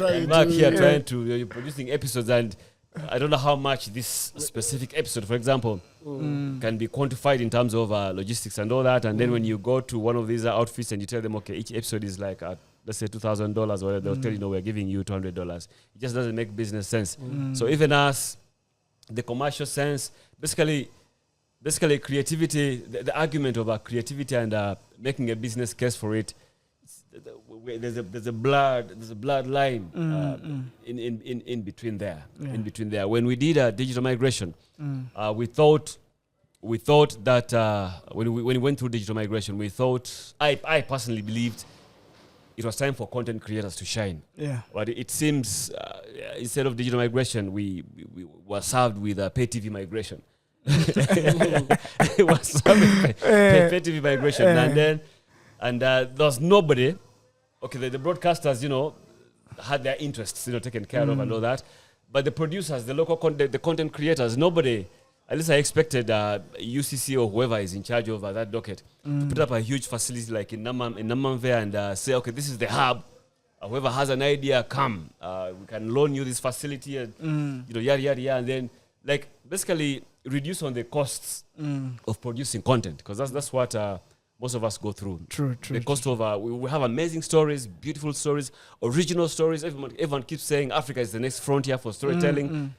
here trying to producing episodes, and I don't know how much this specific episode, for example, can be quantified in terms of logistics and all that. And then when you go to one of these outfits and you tell them, okay, each episode is like let's say $2,000, or they'll tell you, no, we're giving you $200. It just doesn't make business sense. So even us, the commercial sense, basically creativity, the argument about creativity and making a business case for it, there's a blood line in between there. In between there, when we did a digital migration, we thought that when we went through digital migration, we thought, I personally believed it was time for content creators to shine. Yeah. But it seems instead of digital migration, we were served with a pay TV migration. It was served with pay TV migration, and there was nobody. Okay, the broadcasters, had their interests, taken care of and all that. But the producers, the local the content creators, nobody. At least I expected UCC or whoever is in charge of that docket to put up a huge facility like in Namamve and say, okay, this is the hub. Whoever has an idea, come. We can loan you this facility and yada. And then like basically reduce on the costs of producing content, because that's what most of us go through. True. The cost of we have amazing stories, beautiful stories, original stories. Everyone keeps saying Africa is the next frontier for storytelling.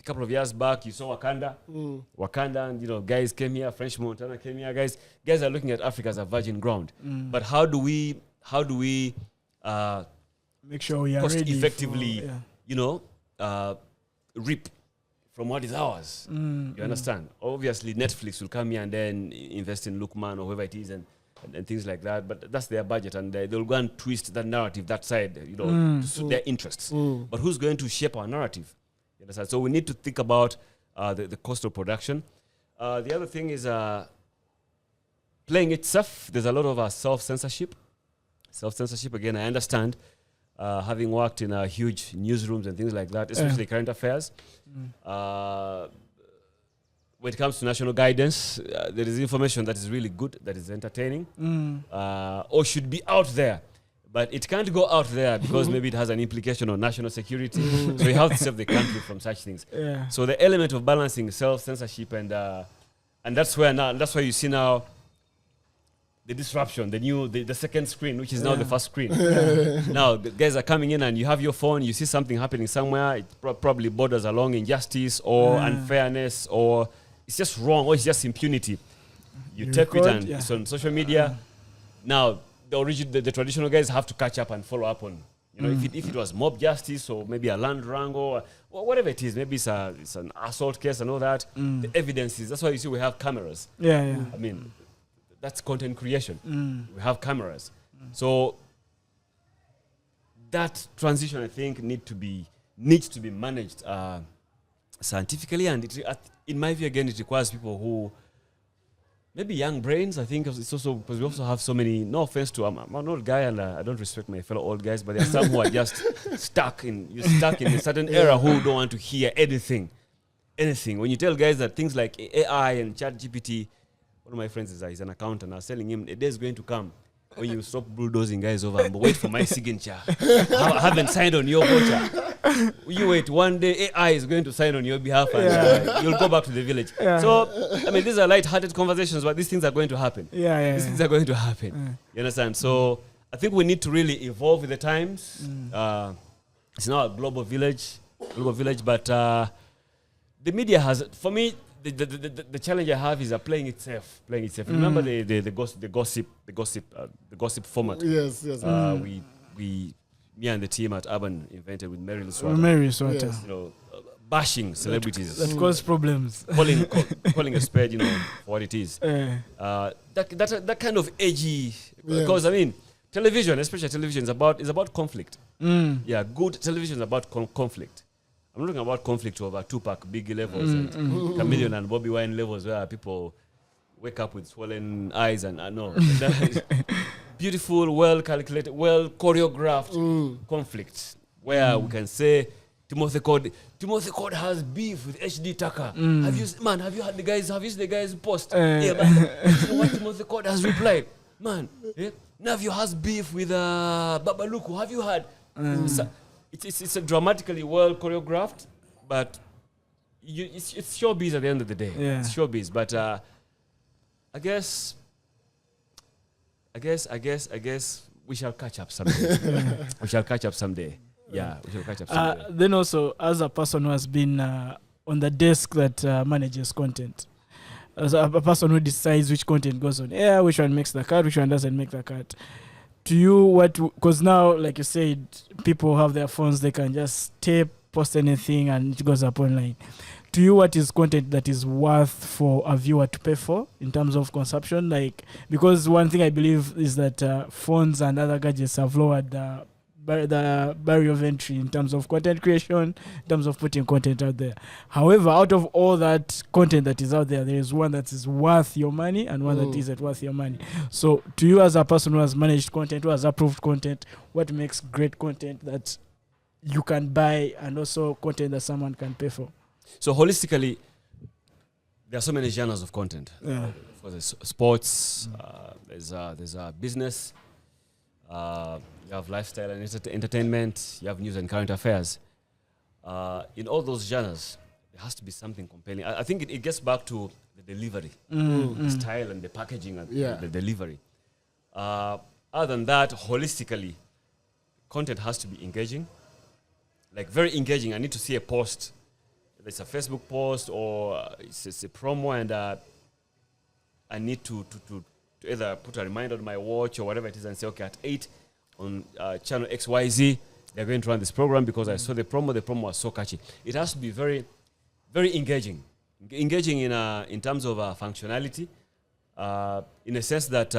A couple of years back, you saw Wakanda, and guys came here. French Montana came here. Guys are looking at Africa as a virgin ground. But how do we make sure we are cost ready effectively, reap from what is ours? You understand? Obviously, Netflix will come here and then invest in Lookman or whoever it is, and things like that. But that's their budget, and they'll go and twist that narrative that side, to suit their interests. But who's going to shape our narrative? You understand? So we need to think about the cost of production. The other thing is playing it safe. There's a lot of self-censorship. Self-censorship, again, I understand, having worked in huge newsrooms and things like that, especially current affairs. When it comes to national guidance, there is information that is really good, that is entertaining, or should be out there. But it can't go out there because maybe it has an implication on national security. So you have to save the country from such things. Yeah. So the element of balancing self-censorship and that's why you see now the disruption, the second screen, which is now the first screen. Now the guys are coming in and you have your phone, you see something happening somewhere, it probably borders along injustice or unfairness, or it's just wrong, or it's just impunity. You take it and it's on social media. Now the traditional guys have to catch up and follow up on, if it was mob justice or maybe a land wrangle or whatever it is, maybe it's an assault case and all that. The evidence is, that's why you see we have cameras. I mean, that's content creation. We have cameras. So that transition, I think, needs to be managed scientifically, and in my view, again, it requires people who, maybe young brains. I think it's also because we also have so many. No offense to I'm an old guy, and I don't respect my fellow old guys, but there are some who are just stuck in a certain era who don't want to hear anything. When you tell guys that things like AI and ChatGPT, one of my friends is an accountant. I was telling him a day is going to come when you stop bulldozing guys over and wait for my signature. I haven't signed on your voucher. You wait, one day AI is going to sign on your behalf and you'll go back to the village. So, I mean, these are light-hearted conversations, but these things are going to happen. These things are going to happen. You understand? So, I think we need to really evolve with the times. It's now a global village, but the media has, for me, the challenge I have is playing it safe. Remember the gossip format. Yes. Me and the team at Urban invented with Mary Luswata. Yes. Bashing celebrities. That cause problems. Calling a spade, for what it is. That kind of edgy, because I mean, television, especially television, is about conflict. Good television is about conflict. I'm not talking about conflict over Tupac, Biggie levels, and Chameleon and Bobby Wine levels where people wake up with swollen eyes and no. Beautiful, well calculated, well choreographed conflict where we can say Timothy Code has beef with HD Tucker. Have you heard the guys post? Yeah, man. What Timothy Code has replied, man. Navio has beef with Babaluku. Have you heard? It's a dramatically well choreographed, but it's showbiz at the end of the day. Yeah. It's showbiz, but I guess we shall catch up someday. We shall catch up someday. Yeah, we shall catch up someday. Then also, as a person who has been on the desk that manages content, as a person who decides which content goes on air, which one makes the cut, which one doesn't make the cut. To you, because now, like you said, people have their phones, they can just tape, post anything, and it goes up online. To you, what is content that is worth for a viewer to pay for in terms of consumption? Like, because one thing I believe is that phones and other gadgets have lowered the barrier of entry in terms of content creation, in terms of putting content out there. However, out of all that content that is out there, there is one that is worth your money and one that isn't worth your money. So to you, as a person who has managed content, who has approved content, what makes great content that you can buy and also content that someone can pay for? So holistically, there are so many genres of content. Yeah. For the sports, there's business, you have lifestyle and entertainment, you have news and current affairs. In all those genres, there has to be something compelling. I think it gets back to the delivery, the style and the packaging and the delivery. Other than that, holistically, content has to be engaging, like very engaging. I need to see a post. It's a Facebook post or it's a promo, and I need to either put a reminder on my watch or whatever it is and say, okay, at 8 on channel XYZ, they're going to run this program because I saw the promo. The promo was so catchy. It has to be very, very engaging. Engaging in terms of functionality, in a sense that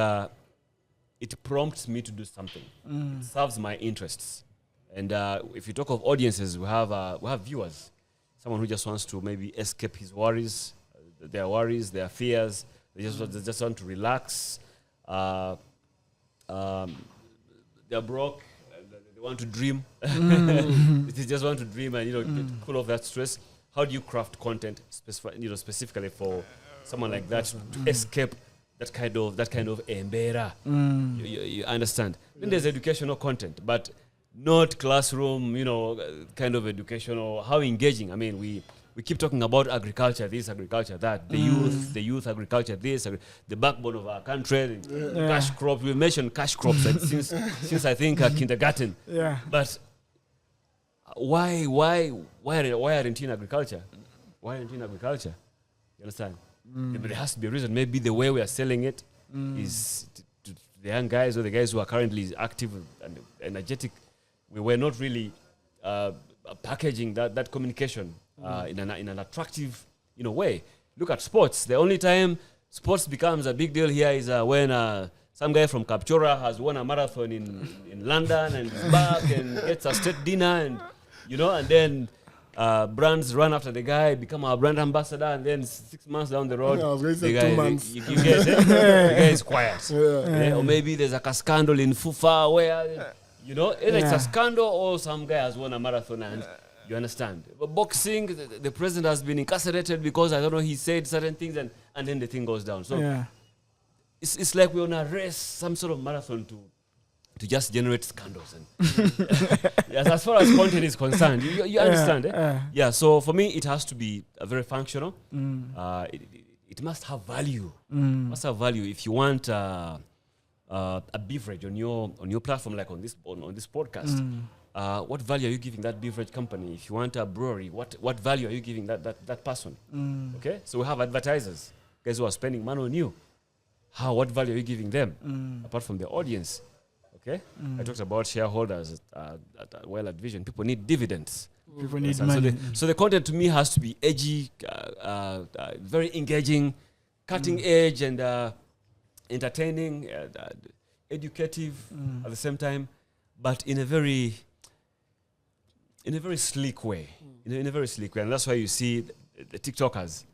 it prompts me to do something. It serves my interests. And if you talk of audiences, we have viewers. Someone who just wants to maybe escape his worries, their fears. They just want to relax. They're broke. They want to dream. They just want to dream and get cool off that stress. How do you craft content specifically for someone like that to escape that kind of embera? You understand? Then there's educational content, but not classroom, kind of educational. How engaging? I mean, we keep talking about agriculture, this, agriculture, that. The youth, agriculture, this, the backbone of our country, cash crops. We mentioned cash crops since I think kindergarten. Yeah. But why aren't in agriculture? Why aren't in agriculture? You understand? But there has to be a reason. Maybe the way we are selling it is to the young guys or the guys who are currently active and energetic. We were not really packaging that communication in an attractive way. Look at sports. The only time sports becomes a big deal here is when some guy from Kapchora has won a marathon in London and is back and gets a state dinner and then brands run after the guy, become a brand ambassador, and then 6 months down the road, the guy, 2 months. you get it. The guy is quiet. Or maybe there's a scandal in Fufa where either it's a scandal or some guy has won a marathon and you understand. But boxing, the president has been incarcerated because, I don't know, he said certain things and then the thing goes down. So it's like we're on a race, some sort of marathon to just generate scandals. And yes, as far as content is concerned, you understand, Yeah, so for me, it has to be very functional. It must have value. Must have value. If you want a beverage on your platform, like on this podcast, what value are you giving that beverage company? If you want a brewery, what value are you giving that person? Okay, so we have advertisers, guys who are spending money on you. What value are you giving them apart from the audience? Okay, I talked about shareholders at Wild Vision. People need dividends. People need money. So the content to me has to be edgy, very engaging, cutting edge, and entertaining, educative at the same time, but in a very in a very sleek way. In a very sleek way. And that's why you see the TikTokers.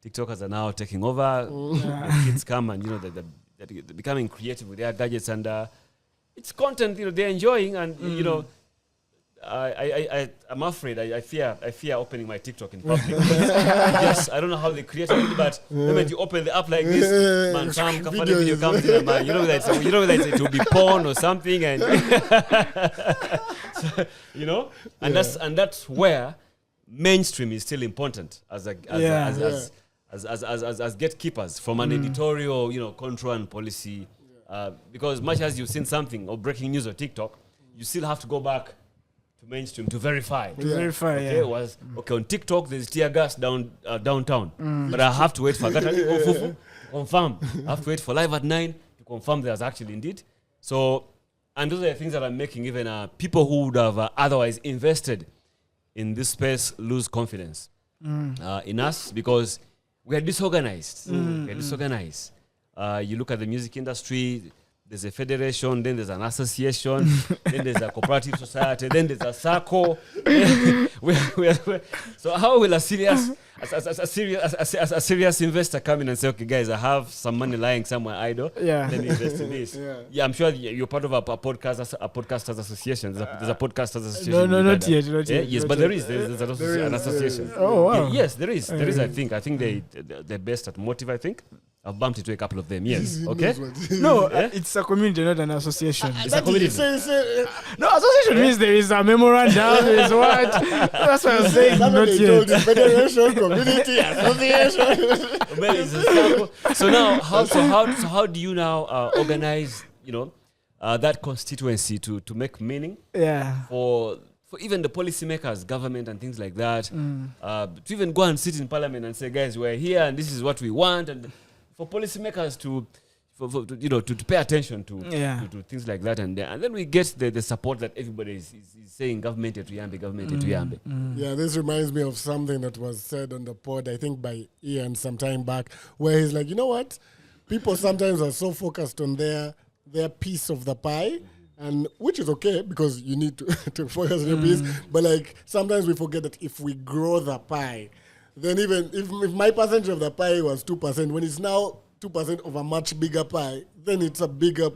TikTokers are now taking over. The kids come and, they're becoming creative with their gadgets. And it's content, they're enjoying. And, I'm afraid. I fear opening my TikTok in public. Yes, I don't know how they created it, but the moment you open the app like this, man, some video comes in, man. You know that it will be porn or something, and so, and that's where mainstream is still important as gatekeepers from an editorial, control and policy, because much as you've seen something or breaking news or TikTok, you still have to go back to mainstream to verify. On TikTok there's tear gas downtown, but I have to wait for to confirm. I have to wait for live at 9 to confirm there's actually indeed. So, and those are the things that are making even people who would have otherwise invested in this space lose confidence in us, because we are disorganized. We are disorganized. You look at the music industry. There's a federation, then there's an association, then there's a cooperative society, then there's a circle. So how will a serious investor come in and say, okay, guys, I have some money lying somewhere idle. Let me invest in this. I'm sure you're part of a podcasters association. There's a podcasters association. No, not yet. Yes, but there is an association. Oh wow. Yes, there is. I think they're based at Motive. I think. I've bumped into a couple of them, yes. Okay? No, it's a community, not an association. It's a community. No, association means there is a memorandum, there is what? That's what I'm saying, not yet. Federation, community, association. So now, how do you now organize, that constituency to make meaning for even the policymakers, government and things like that, to even go and sit in parliament and say, guys, we're here and this is what we want, and for policymakers to pay attention to things like that, and then we get the support that everybody is saying, government to Yambe. Yeah, this reminds me of something that was said on the pod, I think by Ian some time back, where he's like, you know what? People sometimes are so focused on their piece of the pie, and which is okay because you need to focus on your piece, but like sometimes we forget that if we grow the pie, then even if my percentage of the pie was 2%, when it's now 2% of a much bigger pie, then it's a bigger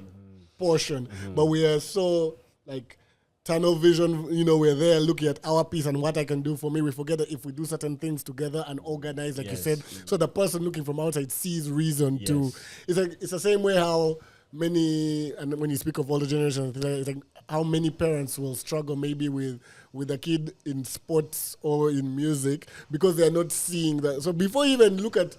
portion. But we are so like tunnel vision, we're there looking at our piece and what I can do for me. We forget that if we do certain things together and organize, like you said, so the person looking from outside sees reason to. It's the same way how many, and when you speak of older generations, it's like how many parents will struggle maybe with a kid in sports or in music because they are not seeing that. So before you even look at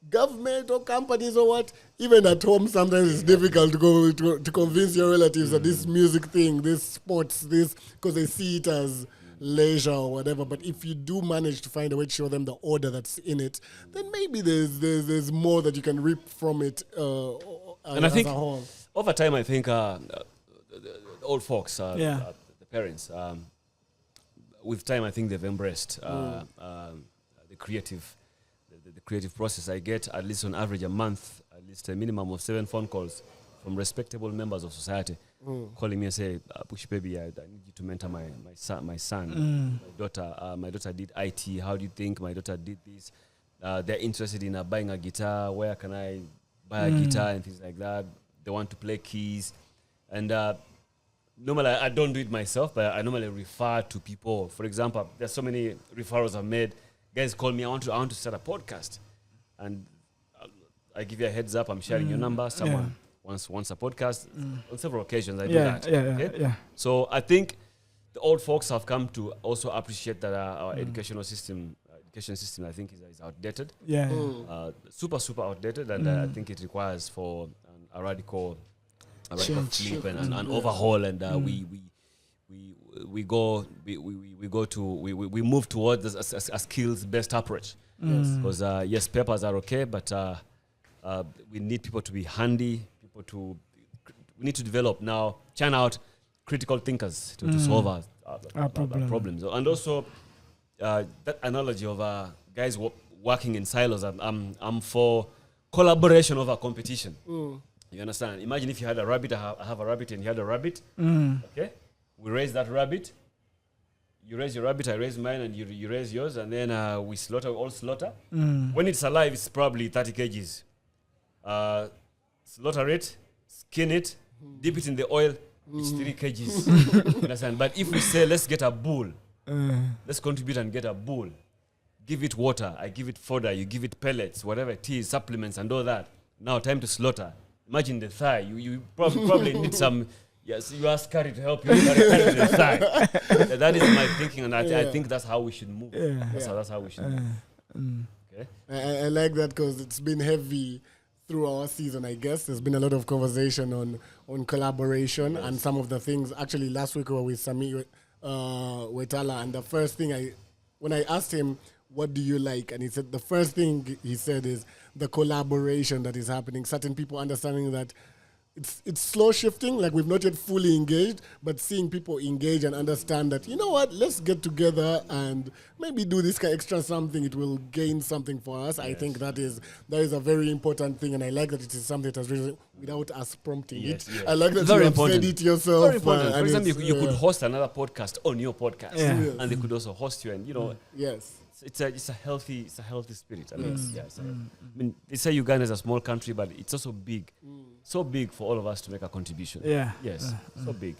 government or companies or what, even at home sometimes it's difficult to go to convince your relatives that this music thing, this sports, this, because they see it as leisure or whatever. But if you do manage to find a way to show them the order that's in it, then maybe there's more that you can reap from it. And I think over time, I think the old folks, the parents, with time, I think they've embraced the creative process. I get at least on average a month, at least a minimum of 7 phone calls from respectable members of society calling me and say, Bushbaby, I need you to mentor my son, my daughter. My daughter did IT. How do you think my daughter did this? They're interested in buying a guitar. Where can I buy a guitar and things like that? They want to play keys. And normally I don't do it myself, but I normally refer to people. For example, there's so many referrals I've made. Guys call me, I want to start a podcast. And I give you a heads up, I'm sharing your number. Someone wants a podcast. On several occasions I do that. So I think the old folks have come to also appreciate that our education system I think is outdated. Super outdated, and I think it requires for a radical flip and an overhaul, and we move towards a skills-based approach. Because yes, papers are okay, but we need people to be handy. We need to develop now, churn out critical thinkers to solve our problems. And also that analogy of guys working in silos. I'm for collaboration over competition. You understand? Imagine if you had a rabbit, I have a rabbit, and you had a rabbit. Okay, we raise that rabbit. You raise your rabbit, I raise mine, and you raise yours, and then we all slaughter. When it's alive, it's probably 30 kgs. Slaughter it, skin it, dip it in the oil, it's 3 kgs. You understand? But if we say, let's get a bull, let's contribute and get a bull, give it water, I give it fodder, you give it pellets, whatever it is, supplements and all that. Now time to slaughter. Imagine the thigh. You probably need some... Yes, you ask Carrie to help you carry the thigh. That is my thinking, and I think that's how we should move. That's how we should move. Okay? I like that because it's been heavy through our season, I guess. There's been a lot of conversation on collaboration and some of the things. Actually, last week we were with Sami Wetala, and the first thing when I asked him, what do you like? And he said the first thing he said is the collaboration that is happening. Certain people understanding that it's slow shifting, like we've not yet fully engaged, but seeing people engage and understand that, you know what, let's get together and maybe do this kind of extra something, it will gain something for us. Yes. I think that is a very important thing, and I like that it is something that has risen without us prompting it. Yes. I like that you have said it yourself. Very important. For example, you could host another podcast on your podcast, and they could also host you, and you know, it's a healthy spirit. I mean, they say Uganda is a small country, but it's also big. So big for all of us to make a contribution. Yeah. Yes. So big.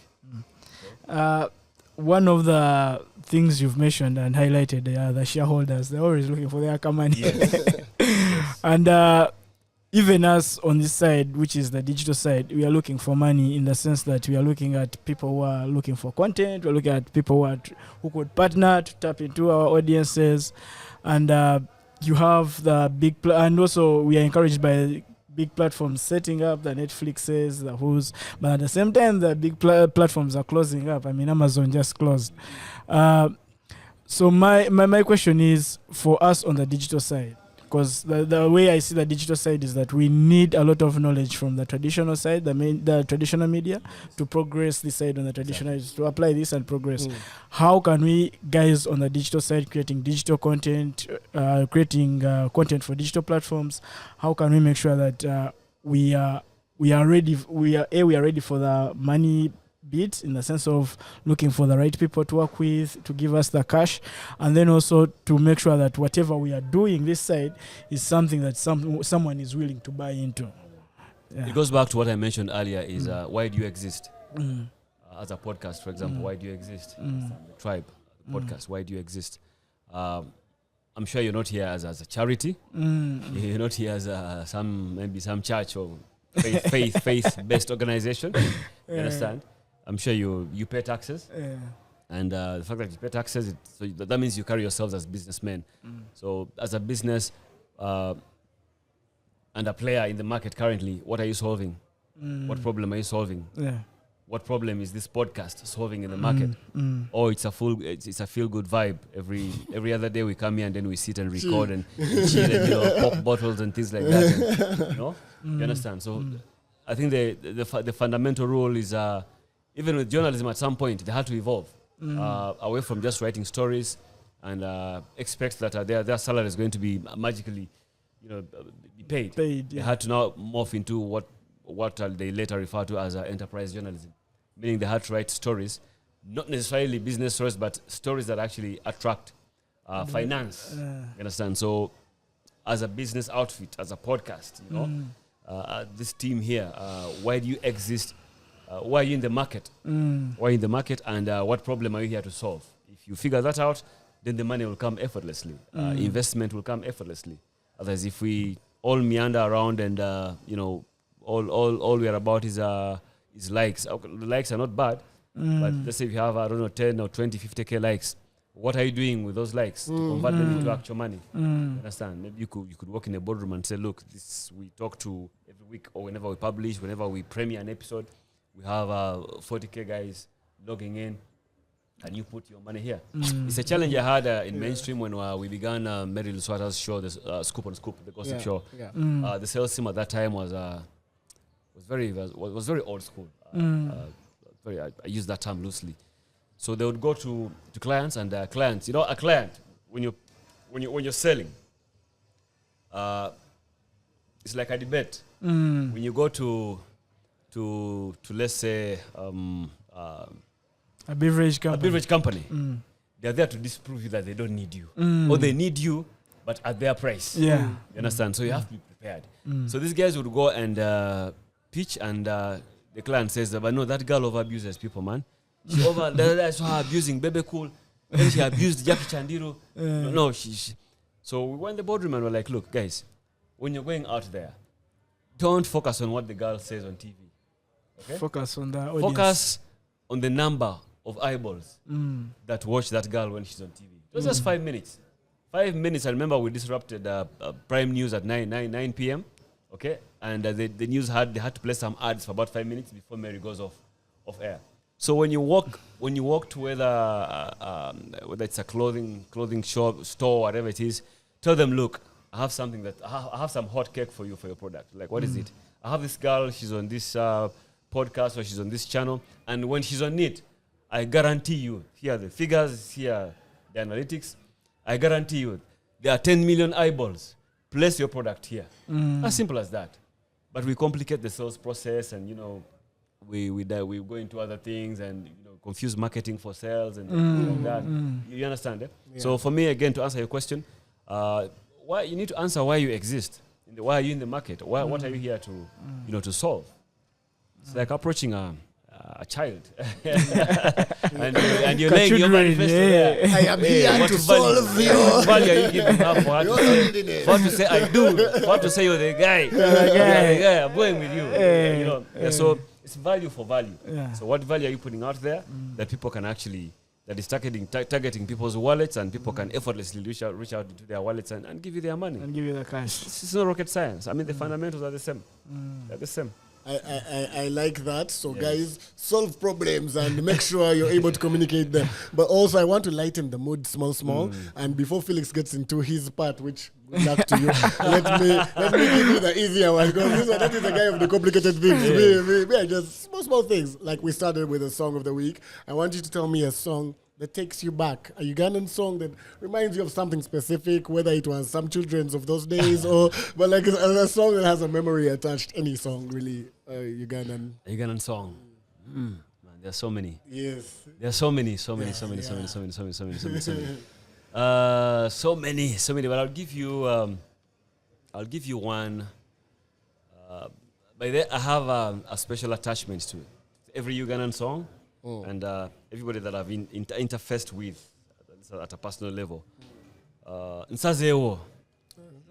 One of the things you've mentioned and highlighted are the shareholders. They're always looking for their money. Yes. And even us on this side, which is the digital side, we are looking for money in the sense that we are looking at people who are looking for content. We're looking at people who could partner to tap into our audiences. And you have the big... and also we are encouraged by big platforms setting up, the Netflixes, the Who's, but at the same time, the big platforms are closing up. I mean, Amazon just closed. So my question is for us on the digital side, because the way I see the digital side is that we need a lot of knowledge from the traditional side, the traditional media, to progress this side on the traditional, to apply this and progress. How can we, guys on the digital side, creating digital content, creating content for digital platforms, how can we make sure that we are ready for the money bit, in the sense of looking for the right people to work with, to give us the cash, and then also to make sure that whatever we are doing this side is something that someone is willing to buy into. It goes back to what I mentioned earlier, is why do you exist? As a podcast, for example, why do you exist? The Tribe podcast, why do you exist? I'm sure you're not here as a charity. You're not here as some church or faith-based organization. You understand? I'm sure you pay taxes, and the fact that you pay taxes, that means you carry yourselves as businessmen. So as a business and a player in the market currently, what are you solving? What problem are you solving? What problem is this podcast solving in the market? Oh, it's a feel-good vibe. Every other day we come here and then we sit and record and chill and pop bottles and things like that. And, you understand? So I think the fundamental rule is even with journalism at some point they had to evolve away from just writing stories and expect that their salary is going to be magically be paid. They had to now morph into what they later refer to as enterprise journalism, meaning they had to write stories, not necessarily business stories, but stories that actually attract finance. You understand? So as a business outfit, as a podcast, this team here, why do you exist? Why are you in the market? Why are you in the market, and what problem are you here to solve? If you figure that out, then the money will come effortlessly. Investment will come effortlessly. Otherwise, if we all meander around and all we are about is likes. The likes are not bad, but let's say if you have 10 or 20, 50k likes, what are you doing with those likes to convert them into actual money? Understand? Maybe you could walk in a boardroom and say, look, this we talk to every week, or whenever we publish, whenever we premiere an episode, we have 40k guys logging in, and you put your money here. It's a challenge I had in mainstream when we began Mary Luswata's show, the Scoop on Scoop, the gossip show. The sales team at that time was very old school. I use that term loosely. So they would go to clients, and clients, a client, when you're selling, it's like a debate. When you go to let's say a beverage company, they're there to disprove you that they don't need you. Or they need you, but at their price. Yeah. You understand? So you have to be prepared. So these guys would go and pitch, and the client says, but no, that girl over abuses people, man. She that's her abusing Bebe Cool. Then she abused Jackie Chandiru. No, she. So we went in the boardroom and we're like, look, guys, when you're going out there, don't focus on what the girl says on TV. Okay? Focus on the audience. Focus on the number of eyeballs that watch that girl when she's on TV. It was just 5 minutes. 5 minutes. I remember we disrupted Prime News at 9 p.m. Okay, and the news they had to play some ads for about 5 minutes before Mary goes off air. So when you walk to whether it's a clothing shop, store, whatever it is, tell them, look, I have something I have some hot cake for you for your product. Like, what is it? I have this girl. She's on this podcast, or she's on this channel, and when she's on it, I guarantee you, here are the figures, here are the analytics. I guarantee you, there are 10 million eyeballs. Place your product here. As simple as that. But we complicate the sales process, and we go into other things, and confuse marketing for sales and things like that. You understand? Eh? Yeah. So for me, again, to answer your question, why you need to answer why you exist. Why are you in the market? What are you here to to solve? It's like approaching a child, and you're laying your manifesto there. I am here to solve you. What value are you giving her for her to say I do? For her to say you're the guy. Yeah, I'm going with you. So it's value for value. Yeah. So what value are you putting out there that people can actually, that is targeting people's wallets, and people can effortlessly reach out into their wallets and give you their money. And give you the cash. It's not rocket science. I mean, the fundamentals are the same. They're the same. I like that. So guys, solve problems and make sure you're able to communicate them. But also I want to lighten the mood small. And before Felix gets into his part, which good luck to you, let me give you the easier one, because that is the guy of the complicated things. We are just small things. Like we started with a song of the week. I want you to tell me a song that takes you back, a Ugandan song that reminds you of something specific, whether it was some children's of those days but like a song that has a memory attached. Any song really, Ugandan. A Ugandan song. Man, there's so many. Yes. There's so many. So many. But I'll give you one. By that I have a special attachment to it. Every Ugandan song. And everybody that I've interfaced with at a personal level. Nsazeo.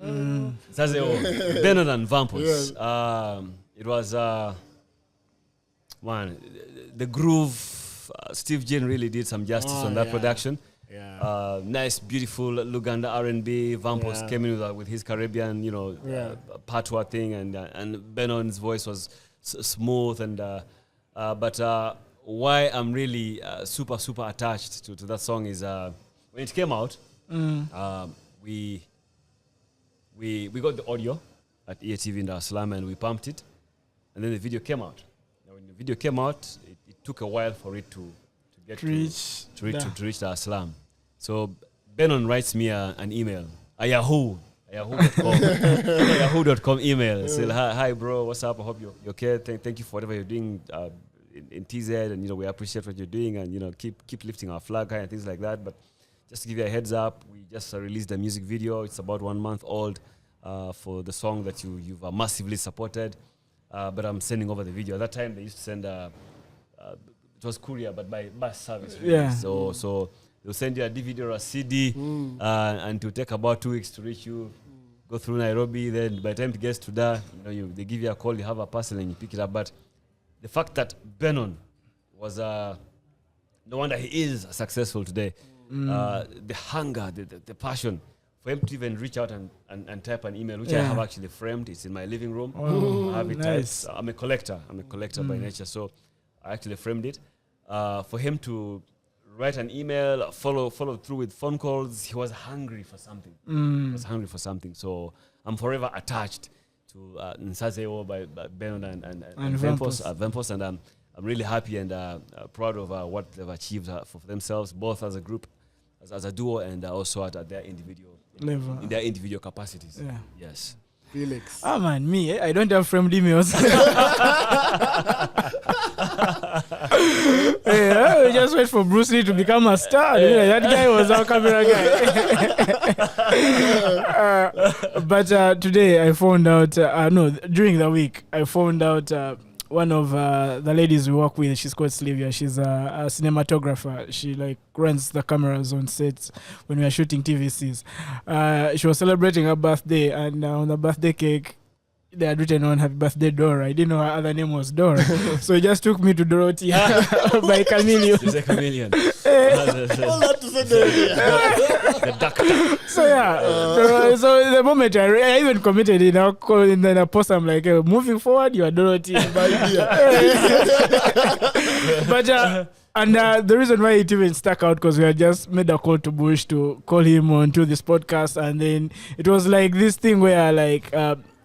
Benon and Vampus. Yeah. It was, the groove, Steve Jane really did some justice on that production. Yeah. Nice, beautiful Luganda R&B. Vampus came in with his Caribbean, patois thing, and Benon's voice was smooth, and but why I'm really super attached to that song is when it came out, we got the audio at EATV in Dar es Salaam, and we pumped it, and then the video came out. Now, when the video came out, it took a while for it to reach Dar es Salaam. So Benon writes me an email, a yahoo.com, yahoo.com email. Say, hi bro, what's up? I hope you're okay. Thank you for whatever you're doing in TZ, and we appreciate what you're doing, and keep lifting our flag high and things like that. But just to give you a heads up, we just released a music video. It's about 1 month old for the song that you've massively supported. But I'm sending over the video. At that time, they used to send it was courier, but by bus service. Really. Yeah. So they'll send you a DVD or a CD, and it will take about 2 weeks to reach you. Go through Nairobi. Then by the time it gets to there, they give you a call. You have a parcel and you pick it up. But the fact that Benon was no wonder he is successful today. The hunger, the passion for him to even reach out and type an email, which I have actually framed. It's in my living room. I have it nice. Typed. I'm a collector by nature, so I actually framed it. For him to write an email, follow through with phone calls, he was hungry for something. So I'm forever attached to Nsazeo by Benon and Vampus, and I'm really happy and proud of what they've achieved for themselves, both as a group, as a duo, and also at their individual level, in their individual capacities. Yeah. Yes. Felix. Man, me, I don't have framed emails. I just wait for Bruce Lee to become a star. That guy was our camera guy. But today I found out, during the week, I found out one of the ladies we work with, she's called Sylvia. She's a cinematographer. She runs the cameras on sets when we are shooting TVCs. She was celebrating her birthday, and on the birthday cake, they had written on happy birthday Dora. I didn't know her other name was Dora. So it just took me to Dorothy by Chameleon. She's a chameleon. All that to say The duck. So so the moment I even committed in our call, and then I post, I'm like, moving forward, you are Dorothy. But and the reason why it even stuck out, because we had just made a call to Bush to call him onto this podcast, and then it was like this thing where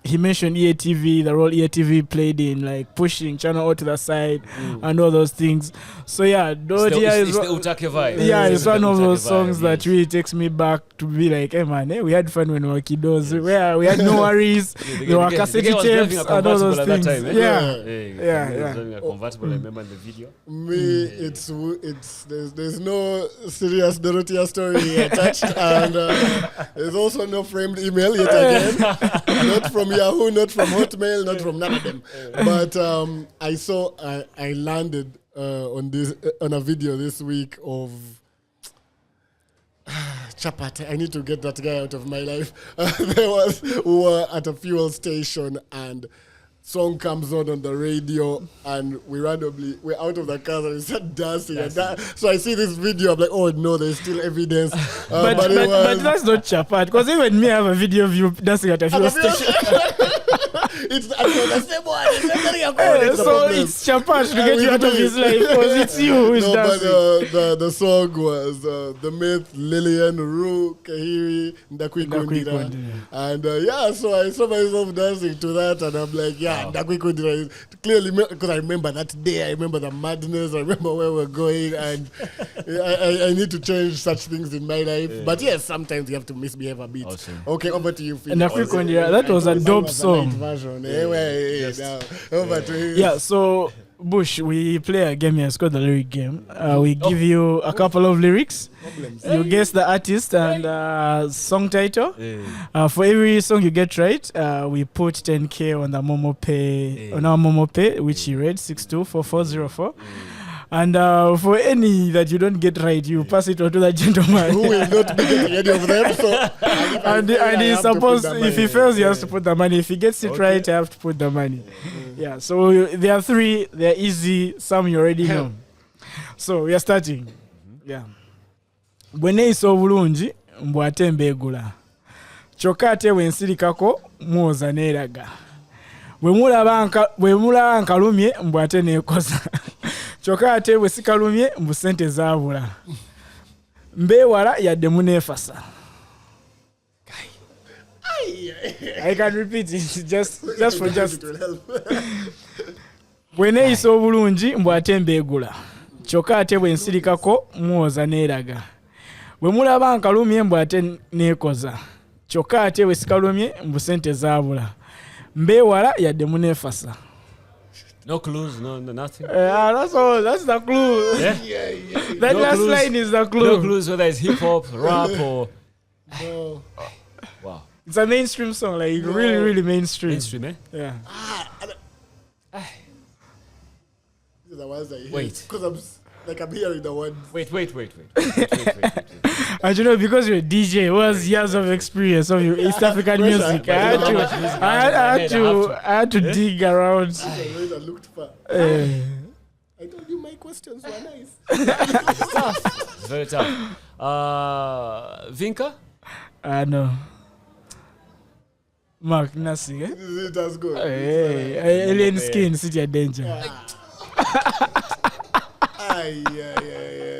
he mentioned EATV, the role EATV played in pushing channel out to the side and all those things. So Dorothy it's the Utake vibe. Yeah, it's one of those songs that really takes me back to be like, hey man, we had fun when we were kiddos. Where we had no worries. There were cassette tapes and all those things. Yeah. Driving a convertible. I remember in the video. Me, it's there's no serious Dorothea story attached, and there's also no framed email yet again. Not from Yahoo, not from Hotmail, not from none of them. But I landed on a video this week of Chapate. I need to get that guy out of my life. We were at a fuel station, and song comes on the radio, and we're out of the car and we start dancing. So I see this video, I'm like, oh no, there's still evidence. But that's not Chapat, because even me, I have a video of you dancing at a fuel station. It's the same one. So it's Chapat to get you out of his life, because it's you who is dancing. But the song was the myth Lillian Ru Kahiri Ndakwikundira. And so I saw myself dancing to that, and I'm like, Ndakwikundira is clearly, because I remember that day, I remember the madness, I remember where we're going, and I need to change such things in my life. But yes, sometimes you have to misbehave a bit. Awesome. Okay, over to you, Phil. Ndakwikundira, that was a dope song. Over to you. Yeah, so Bush, we play a game here. It's called the lyric game. We give you a couple of lyrics. You guess the artist and song title. For every song you get right, we put 10K on the Momo Pay, on our Momo Pay, which you read 624404. And for any that you don't get right, you pass it on to the gentleman. Who will not be getting any of them. So and he's supposed, if he fails, he has to put the money. If he gets it right, you have to put the money. Yeah, so there are three. They're easy. Some you already know. So we are starting. Yeah. Bwene iso bulungi mbwate mbegula. Kyokka ate wensirikako mwoza neeraga. Bwe mulaba nkalumye mbwate neekoza. Kyokka ate bwe sikalumye mbu ssente zaabula. Mbeewala yadde muneefasa. I can repeat it just for just. Bwe neeyisa obulungi mbwate mbeegula. Kyokka ate bwe nsirikako mwoza neeraga. Bwe mulaba nkalumye mbwate neekoza. Kyokka ate bwe sikalumye mbu ssente zaabula. Mbeewala yadde muneefasa. No clues, no nothing. That's all. That's the clue. Yeah? That no last clues, line is the clue. No clues whether it's hip hop, rap, or. No. Wow. It's a mainstream song, really mainstream. Mainstream, eh? Yeah. These are the ones I hear. Wait. Because I'm hearing the words. Wait. And you know, because you're a DJ, who has years of experience of your East African music, I had to dig around. I looked far. I told you my questions were nice. Tough. Very tough. Vinka? No. Mark, nothing, eh? It was good. Hey, alien skin, city of danger.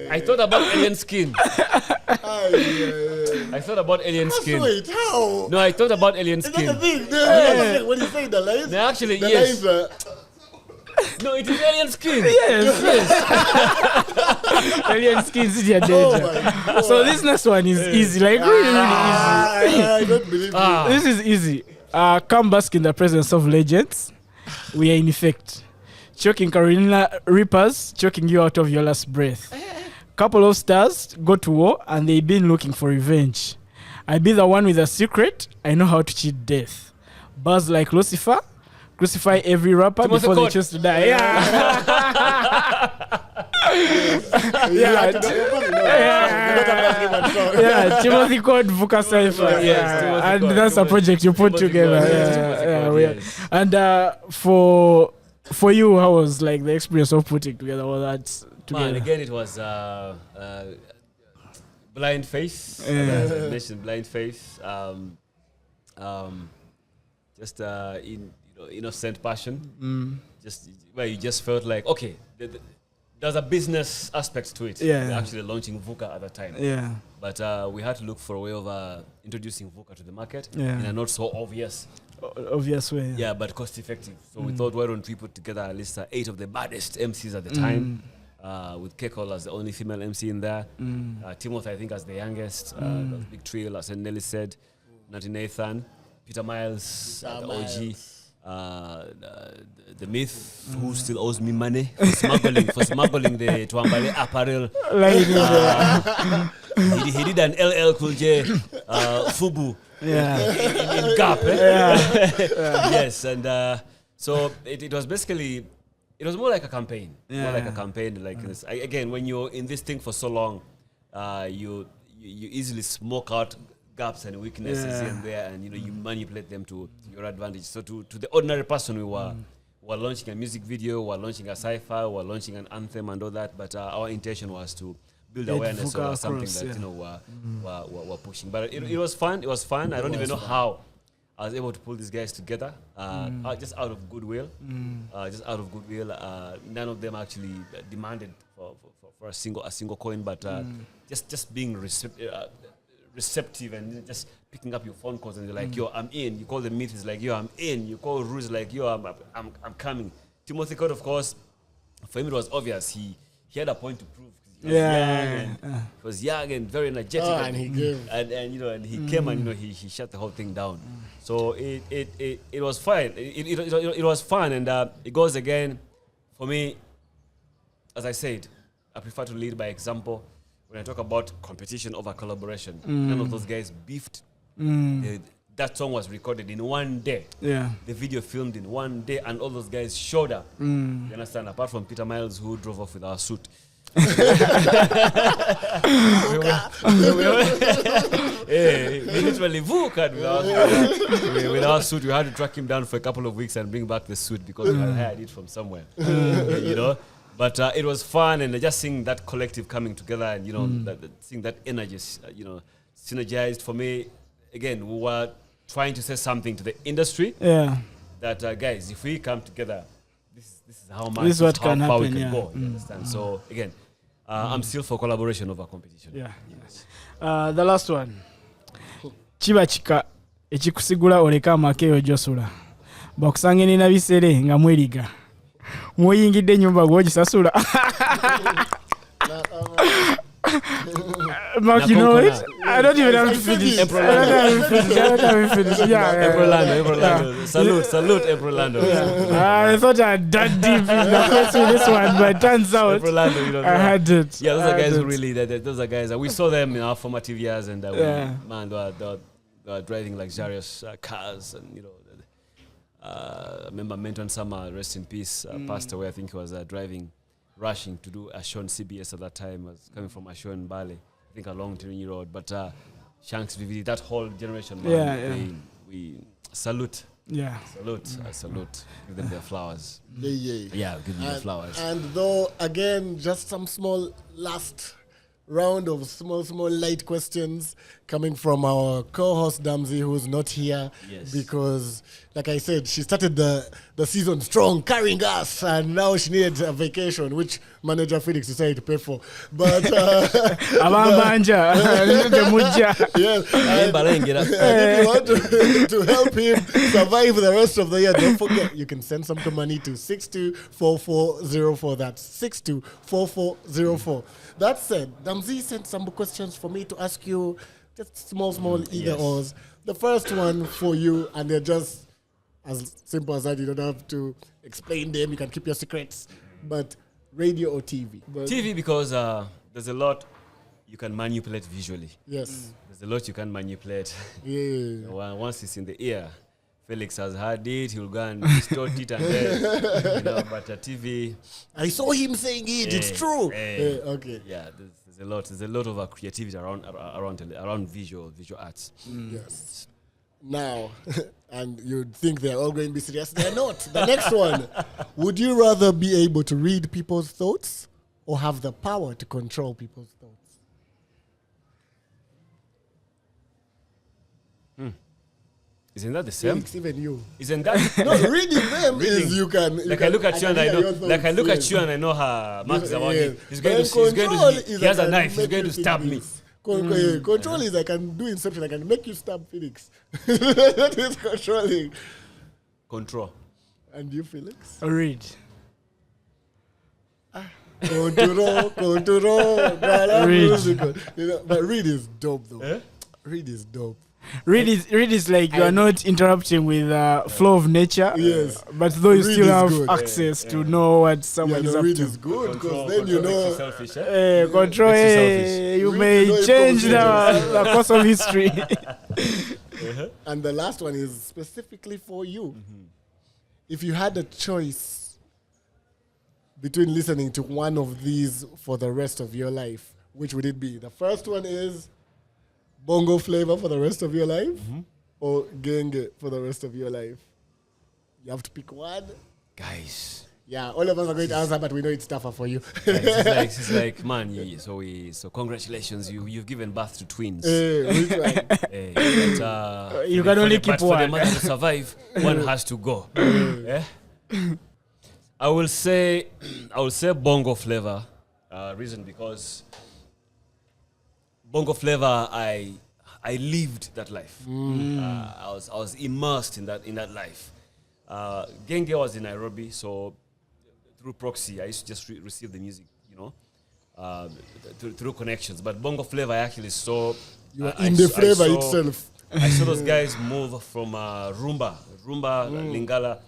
I thought about alien skin. I thought about alien skin. Wait, how? No, I thought about alien skin. That's the thing. When you say the lines, No, actually, the yes. lines No, it is alien skin. Yes. Alien skin, city of danger. So this next one is easy, like really easy. I don't believe you. This is easy. Come bask in the presence of legends. We are in effect. Choking Carolina Reapers, choking you out of your last breath. couple of stars go to war and they've been looking for revenge. I be the one with a secret. I know how to cheat death. Buzz like Lucifer. Crucify every rapper before they choose to die. Timothy Code Vuka Cypher. And that's a project you put together. And for you, how was like the experience of putting together all that together? Man, again, it was blind face. As I mentioned, blind face. Just innocent passion. Just where you just felt like, okay, there's a business aspect to it. Yeah. We're actually launching VUCA at the time. Yeah. But we had to look for a way of introducing VUCA to the market in a not so obvious way. Yeah, but cost effective. So we thought, why don't we put together at least 8 of the baddest MCs at the time, with Kekol as the only female MC in there, Timothy, I think, as the youngest, Big Trill, as Nelly said, Natty Nathan, Peter Miles, the OG, the Myth, who still owes me money for smuggling the Twambale apparel. He did an LL Cool J Fubu in Gap. Yes, and so it was basically, it was more like a campaign. Like this. Again, when you're in this thing for so long, you easily smoke out gaps and weaknesses here and there, and you manipulate them to your advantage. So to the ordinary person, we were launching a music video, we were launching a sci-fi, we were launching an anthem and all that, but our intention was to build awareness over something that we're pushing. But it was fun. It was fun. I don't even know how I was able to pull these guys together, just out of goodwill. None of them actually demanded for a single coin, but just being receptive and just picking up your phone calls and you're like, yo, I'm in. You call the Myth, it's like, yo, I'm in. You call Ruse, like, yo, I'm coming. Timothy Code, of course, for him it was obvious. He had a point to prove. He was young and very energetic, and he gave. And he came and he shut the whole thing down. So it was fine. It was fun, and it goes again. For me, as I said, I prefer to lead by example. When I talk about competition over collaboration, none of those guys beefed. That song was recorded in one day. Yeah. The video filmed in one day, and all those guys showed up. You understand? Apart from Peter Miles, who drove off with our suit. We literally with our suit. We had to track him down for a couple of weeks and bring back the suit because we had hired it from somewhere. But it was fun, and just seeing that collective coming together, and seeing that energy, synergized. For me, again, we were trying to say something to the industry. Yeah. That guys, if we come together, this is how much, this is what how far we can go. You understand? So again, I'm still for collaboration over competition. Yeah. Yes. The last one. Chiba chika ekikusigula oleka amakeyo josula. Bakusange nina bisere nga mweriga. Muyingidde nyumba gwogisasula. Mark, you know it? I don't even have to finish. Ebrolando. Salute, Ebrolando. I thought I had done deep in the question with this one, but it turns out I had it. Yeah, those are guys who really, those are guys, we saw them in our formative years, and they were driving luxurious cars, and I remember Menton Summer, rest in peace, passed away. I think he was rushing to do a show on CBS at that time. Was coming from a show in Bali, I think along Tirini Road. But Shanks, VVD, that whole generation, we salute. Yeah, salute. Give them their flowers. Give them their flowers. And though again, just some small last round of small light questions coming from our co-host Damzi, who's not here because, like I said, she started the season strong, carrying us, and now she needed a vacation, which manager Felix decided to pay for. But if you want to help him survive the rest of the year, don't forget you can send some money to 624404. That's 624404. That said, Damzi sent some questions for me to ask you, just small either ors. The first one for you, and they're just as simple as that. You don't have to explain them. You can keep your secrets. But radio or TV? TV, because there's a lot you can manipulate visually. Yes. There's a lot you can manipulate. Yeah. Once it's in the ear, Felix has heard it, he'll go and distort it and then, but a TV. I saw him saying it, it's true. Okay. Yeah, there's a lot of creativity around visual arts. Yes. Now, and you'd think they're all going to be serious. They're not. The next one. Would you rather be able to read people's thoughts or have the power to control people's thoughts? Isn't that the same? Felix, even you. Isn't that? No, reading them is you can. I look at you and I know. Like I look at you and I know her marks about me. He has a knife. He's going to stab me. Control is I can do inception. I can make you stab Felix. That is controlling. Control. And you, Felix? Read. Control. But read is dope though. Eh? Read is dope. Read is like you are not interrupting with flow of nature. Yes. But though you Read still is have good. access to know what someone is up read to. is good Control because then you makes you know. selfish, Control, Makes you selfish. you Read, may you know, change improves the course of history. And the last one is specifically for you. If you had a choice between listening to one of these for the rest of your life, which would it be? The first one is bongo flavor for the rest of your life, or genge for the rest of your life? You have to pick one. Guys. Yeah, all of us are going to answer, but we know it's tougher for you. It's like, man. So congratulations, you've given birth to twins. Which one? You can only keep For the one. mother to survive, one has to go. Yeah? I will say bongo flavor. Reason because bongo flavor, I lived that life. I was immersed in that life. Genge was in Nairobi, so through proxy, I used to just receive the music, through connections. But bongo flavor, I actually saw. You are in the flavor itself. I saw those guys move from rumba, lingala,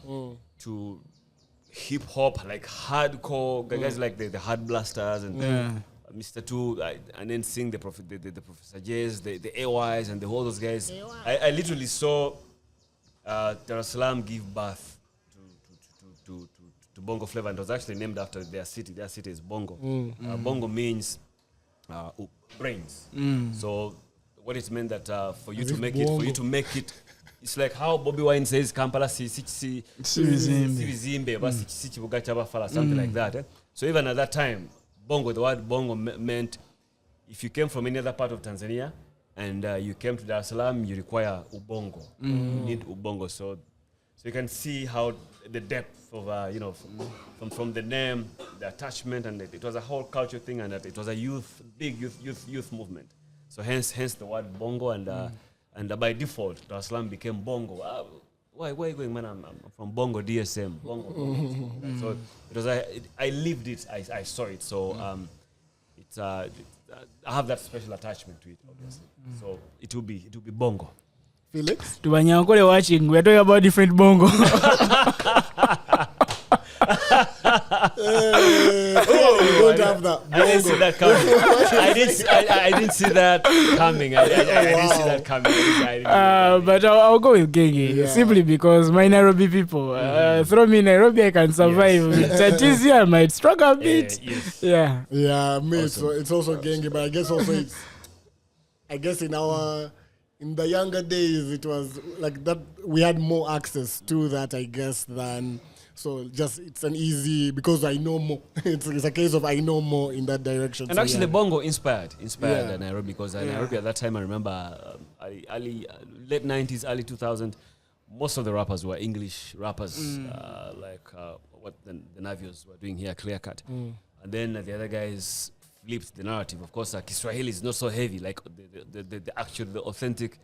to hip hop, like hardcore guys like the Hard Blasters and Mr. Two, and then sing the Professor J's, the AYs, and all those guys. I literally saw Dar es Salaam give birth to bongo flavor, and it was actually named after their city. Their city is Bongo. Bongo means brains. So what it meant that for you to make it, it's like how Bobby Wine says Kampala something like that. So even at that time, bongo, the word bongo meant if you came from any other part of Tanzania and you came to Dar es Salaam, you require ubongo. You need ubongo. So you can see how the depth of from the name, the attachment, and it was a whole culture thing, and that it was a big youth movement. So hence the word bongo, and by default, Dar es Salaam became bongo. Why are you going, man? I'm from Bongo DSM. Bongo. So it was I lived it. I saw it. So it's I have that special attachment to it, obviously. So it will be bongo. Felix? To Banyankole watching, we're talking about different bongo. You don't have that. I didn't see that coming. I didn't see that coming. I didn't see that coming. But I'll go with Genge, simply because my Nairobi people, throw me in Nairobi, I can survive. Tatizi, I might struggle a bit. Yeah, me, Awesome. so it's also genge, but I guess also it's, in the younger days, it was like that, we had more access to that, I guess, than, so just, it's an easy, because I know more. It's a case of I know more in that direction. And so actually, bongo inspired Nairobi, because Nairobi at that time, I remember late 90s, early 2000s, most of the rappers were English rappers, like what the Navios were doing here, Clear Cut. And then the other guys flipped the narrative. Of course, Kiswahili is not so heavy, like the authentic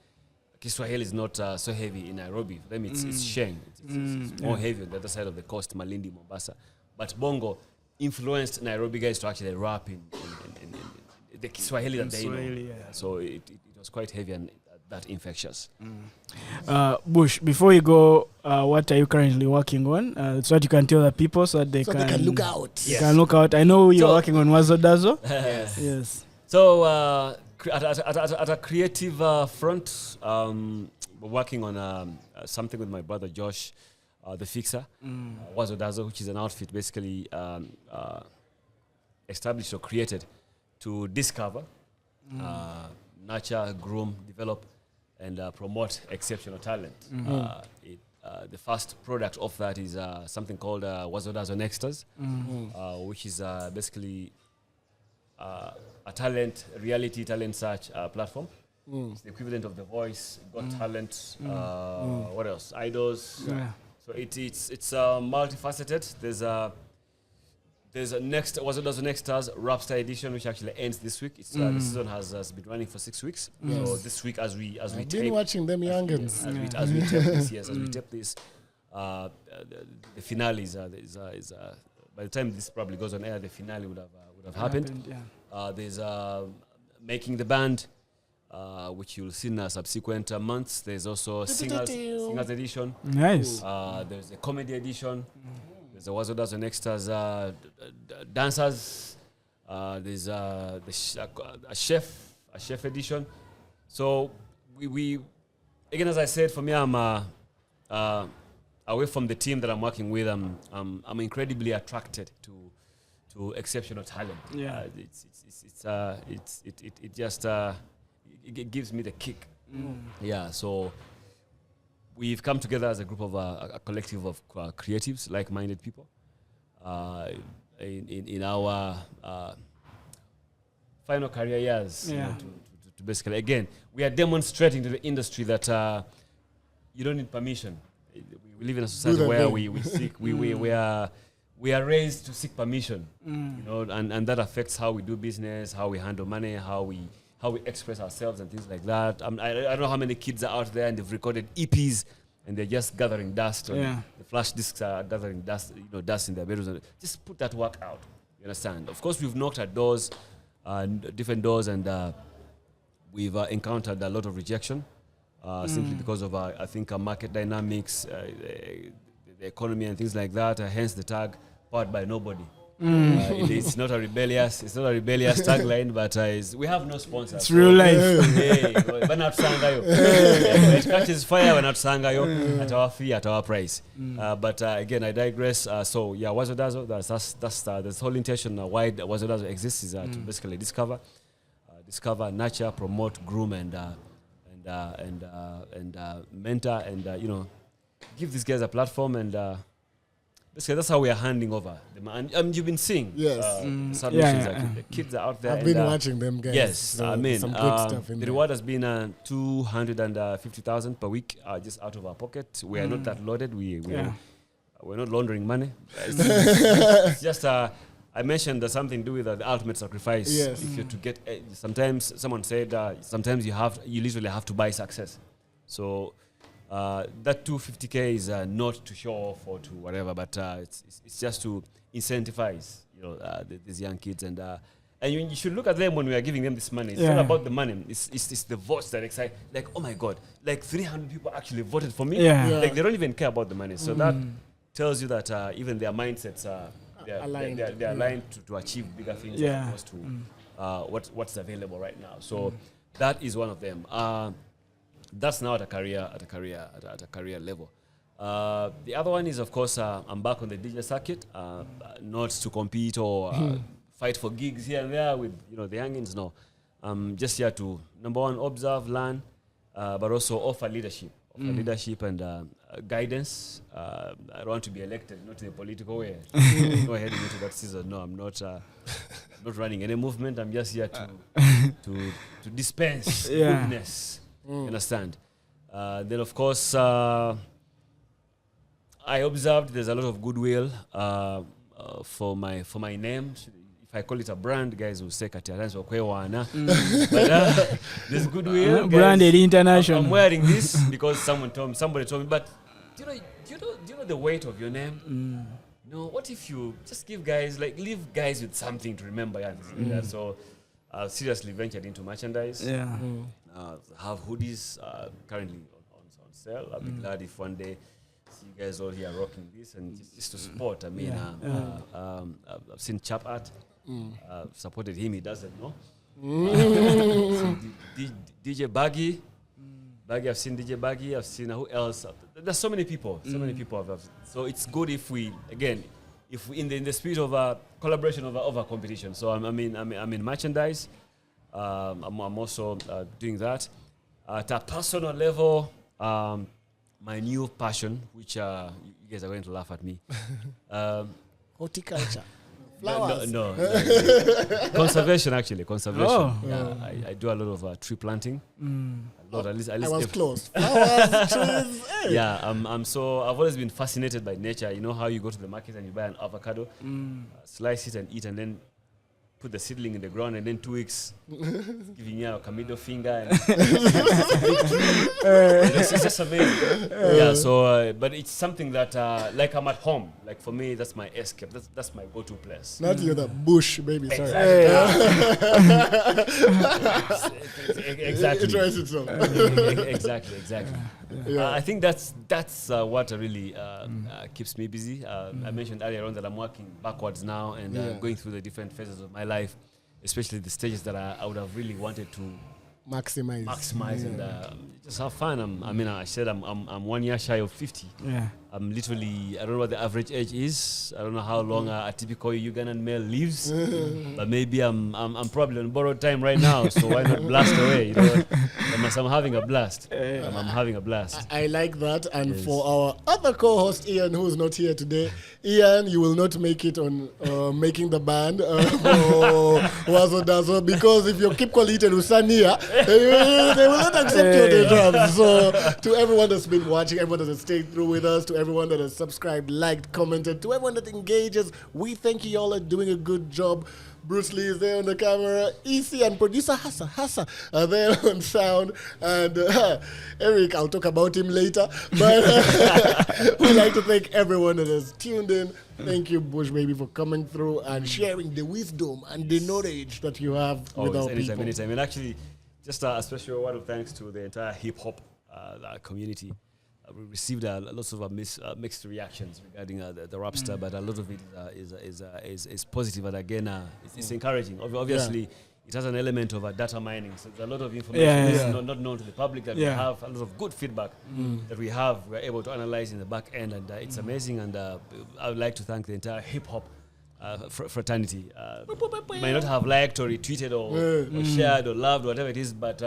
Kiswahili is not so heavy in Nairobi. For them, it's Sheng. It's more heavy on the other side of the coast, Malindi, Mombasa. But bongo influenced Nairobi guys to actually rap in the Kiswahili that they know. Swahili, yeah. So it was quite heavy, and that infectious. Bush, before you go, what are you currently working on? So that you can tell the people so that they can look out. They can look out. I know you're working on Wazo Dazo. Yes. So at a creative front, we're working on something with my brother Josh, the fixer, Wazo Dazo, which is an outfit basically established or created to discover, nurture, groom, develop, and promote exceptional talent. The first product of that is something called Wazo Dazo Nexters, which is basically a reality talent search platform. It's the equivalent of The Voice, Got Talent, what else? Idols. Yeah. So it's multifaceted. There's a next Wazo Dazo Nexters Rapstar edition, which actually ends this week. It's the season has been running for 6 weeks. So this week, as we I've tape, been watching them youngins. as we tape this, as we tape this, the finale is by the time this probably goes on air, the finale would have happened. There's Making the Band, which you'll see in subsequent months. There's also singers edition. Nice. There's a comedy edition. There's a Wazo Dazo Nexters dancers. There's a chef edition. So we again, as I said, for me, I'm away from the team that I'm working with. I'm incredibly attracted to exceptional talent. Yeah. It gives me the kick. Yeah. So we've come together as a group of a collective of creatives, like-minded people, in our final career years. Yeah. You know, to basically, again, we are demonstrating to the industry that you don't need permission. We live in a society where we seek, we are raised to seek permission, you know, and that affects how we do business, how we handle money, how we express ourselves and things like that. I don't know how many kids are out there and they've recorded EPs and they're just gathering dust. The flash discs are gathering dust, dust in their bedrooms. Just put that work out. You understand? Of course, we've knocked at doors, different doors, and we've encountered a lot of rejection simply because of, I think, market dynamics, the economy and things like that. Hence the tag "Powered by Nobody." It's not a rebellious tagline, but we have no sponsors. It's real life. We're not sangayo. It catches fire. We're not sangayo at our fee, at our price. But again, I digress. So yeah, Wazo Dazo. That's the whole intention. Why Wazo Dazo exists is to basically discover, nurture, promote, groom, and mentor, and give these guys a platform and. Basically, that's how we are handing over. You've been seeing submissions. The kids are out there. I've been watching them guys. Yes, so I mean, some good stuff in the there. reward has been 250,000 per week, just out of our pocket. We are not that loaded. We're not laundering money. It's just I mentioned there's something to do with the ultimate sacrifice. Yes. If you're to get, sometimes someone said, sometimes you literally have to buy success. So. That 250K is not to show off or to whatever, but it's just to incentivize these young kids, and you should look at them when we are giving them this money. It's not about the money. It's the votes that excite. Like, oh my God, like 300 people actually voted for me. Like they don't even care about the money. So that tells you that even their mindsets they're aligned to achieve bigger things as opposed to what's available right now. So that is one of them. That's now at a career level. The other one is, of course, I'm back on the DJ circuit, not to compete or fight for gigs here and there with the youngins. No, I'm just here to, number one, observe, learn, but also offer leadership, and guidance. I don't want to be elected, not in a political way. Go ahead into that season. No, I'm not. Not running any movement. I'm just here to dispense goodness. Understand? Then, of course, I observed there's a lot of goodwill for my name. If I call it a brand, guys will say Katiarans or Kwewana. But there's goodwill. Branded international. I'm wearing this because somebody told me. But do you know the weight of your name? No. What if you just leave guys with something to remember? So. Seriously ventured into merchandise. have hoodies currently on sale. I'll be glad if one day see you guys all here rocking this and just to support. I mean, I've seen Chap Art, supported him. He doesn't know. DJ Baggy. I've seen DJ Baggy. I've seen who else? There's so many people. So it's good if we in the spirit of collaboration over competition. So I'm in merchandise. I'm also doing that at a personal level. My new passion, which you guys are going to laugh at me. Horticulture. Flowers. No. Conservation. Oh. Yeah, I do a lot of tree planting. At least I was close. Flowers, trees. Hey. Yeah, I've always been fascinated by nature. You know how you go to the market and you buy an avocado, slice it and eat, and then put the seedling in the ground, and then 2 weeks giving you a middle finger. And it's just amazing. Yeah. So, but it's something that, like I'm at home. Like for me, that's my escape. That's my go-to place. Not you're the bush baby. Sorry. Exactly. It tries itself. Exactly. Yeah. I think that's what really keeps me busy. I mentioned earlier on that I'm working backwards now and going through the different phases of my life, especially the stages that I would have really wanted to maximize and just have fun. I said I'm 1 year shy of 50. Yeah. I'm literally, I don't know what the average age is. I don't know how long a typical Ugandan male lives, but maybe I'm probably on borrowed time right now. So why not blast away? You know, I'm having a blast. I'm having a blast. I like that. And for our other co-host Ian, who is not here today, Ian, you will not make it on making the band for Wazo Dazo, because if you keep calling it Usania, they will not accept your drums. So to everyone that's been watching, everyone that has stayed through with us, to everyone that has subscribed, liked, commented, to everyone that engages, we thank you all are doing a good job. Bruce Lee is there on the camera. EC and producer Hassa are there on sound. And Eric, I'll talk about him later. But we'd like to thank everyone that has tuned in. Thank you, Bushbaby, for coming through and sharing the wisdom and the knowledge that you have with our people. Anytime. And actually, just a special word of thanks to the entire hip-hop community. We received lots of mixed reactions regarding the rap star, but a lot of it is positive, and again, it's encouraging. Obviously, it has an element of data mining, so there's a lot of information not known to the public that we have, a lot of good feedback that we're able to analyze in the back end, and it's amazing. And I would like to thank the entire hip-hop fraternity. Might not have liked or retweeted or shared or loved, whatever it is, but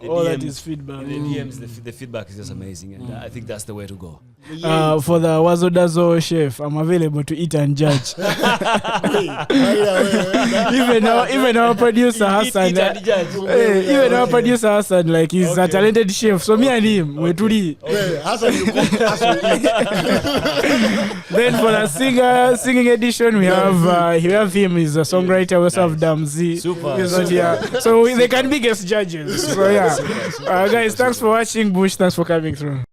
all that is feedback. In the DMs, the feedback is just amazing, and I think that's the way to go. For the Wazo Dazo chef, I'm available to eat and judge. even our producer Hassan, our producer Hassan, like he's a talented chef. So me and him, we're truly. Hassan, you cook, Hassan Then for the singing edition, we have him. He's a songwriter. We also have Damzi. Super. So they can be guest judges. So yeah, guys, thanks for watching. Bush, thanks for coming through.